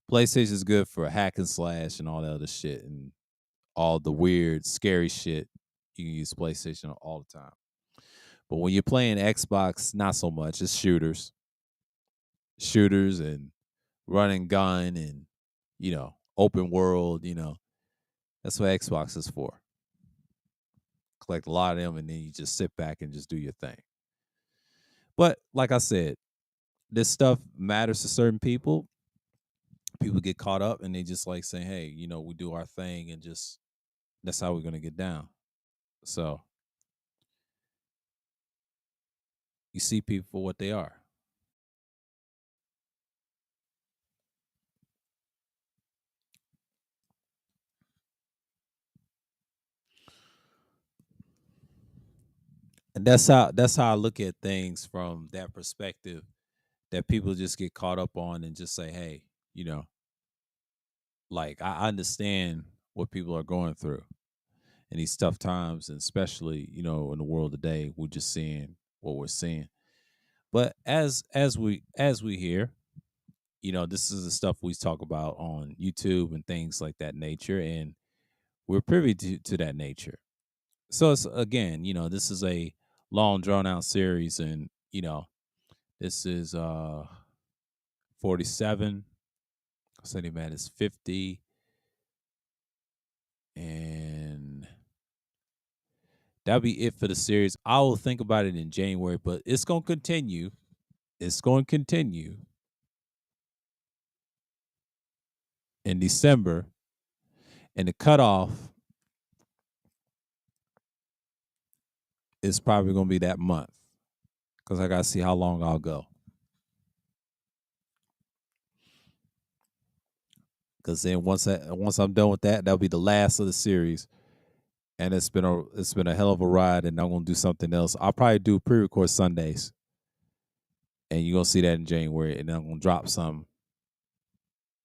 PlayStation is good for hack and slash and all that other shit and all the weird, scary shit. You can use PlayStation all the time. But when you're playing Xbox, not so much. It's shooters and run and gun and open world. That's what Xbox is for. Collect a lot of them, and then you just sit back and just do your thing. But like I said, this stuff matters to certain people. People get caught up, and they just like saying, "Hey, we do our thing, and just that's how we're gonna get down." So you see people for what they are. And that's how I look at things from that perspective, that people just get caught up on and just say, hey, you know, like I understand what people are going through in these tough times, and especially, in the world today, we're just seeing what we're seeing. But as we hear, this is the stuff we talk about on YouTube and things like that nature, and we're privy to that nature. So it's again, this is a long drawn out series, and this is 47. Sunday Man is 50, and that'll be it for the series. I will think about it in January, but it's gonna continue. It's going to continue in December, and the cutoff is probably gonna be that month because I gotta see how long I'll go. Because then once I'm done with that, that'll be the last of the series, and it's been a hell of a ride. And I'm gonna do something else. I'll probably do pre-record Sundays, and you're gonna see that in January. And then I'm gonna drop some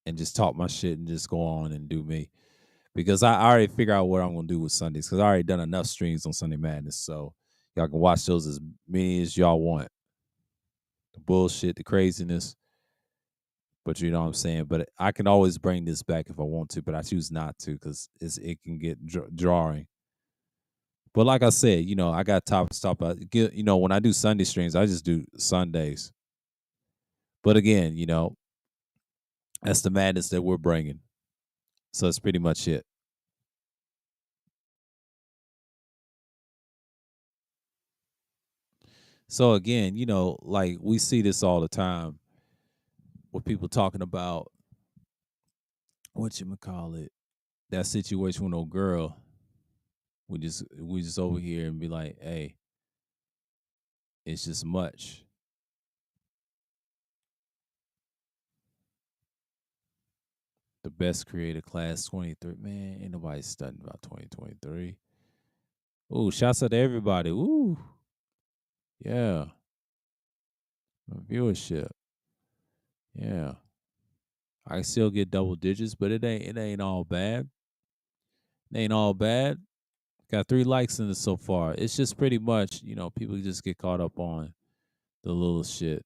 and just talk my shit and just go on and do me, because I already figure out what I'm gonna do with Sundays, because I already done enough streams on Sunday Madness, so y'all can watch those as many as y'all want. The bullshit, the craziness, but you know what I'm saying. But I can always bring this back if I want to, but I choose not to because it can get drawing. But like I said, I got top stop. When I do Sunday streams, I just do Sundays. But again, that's the madness that we're bringing. So that's pretty much it. So again, like we see this all the time with people talking about what you call it, that situation with no girl. We just over here and be like, hey, it's just much. The best creative class 23. Man, ain't nobody studying about 2023. Ooh, shouts out to everybody. Ooh, yeah. Viewership. Yeah. I still get double digits, but it ain't all bad. It ain't all bad. Got 3 likes in it so far. It's just pretty much, people just get caught up on the little shit.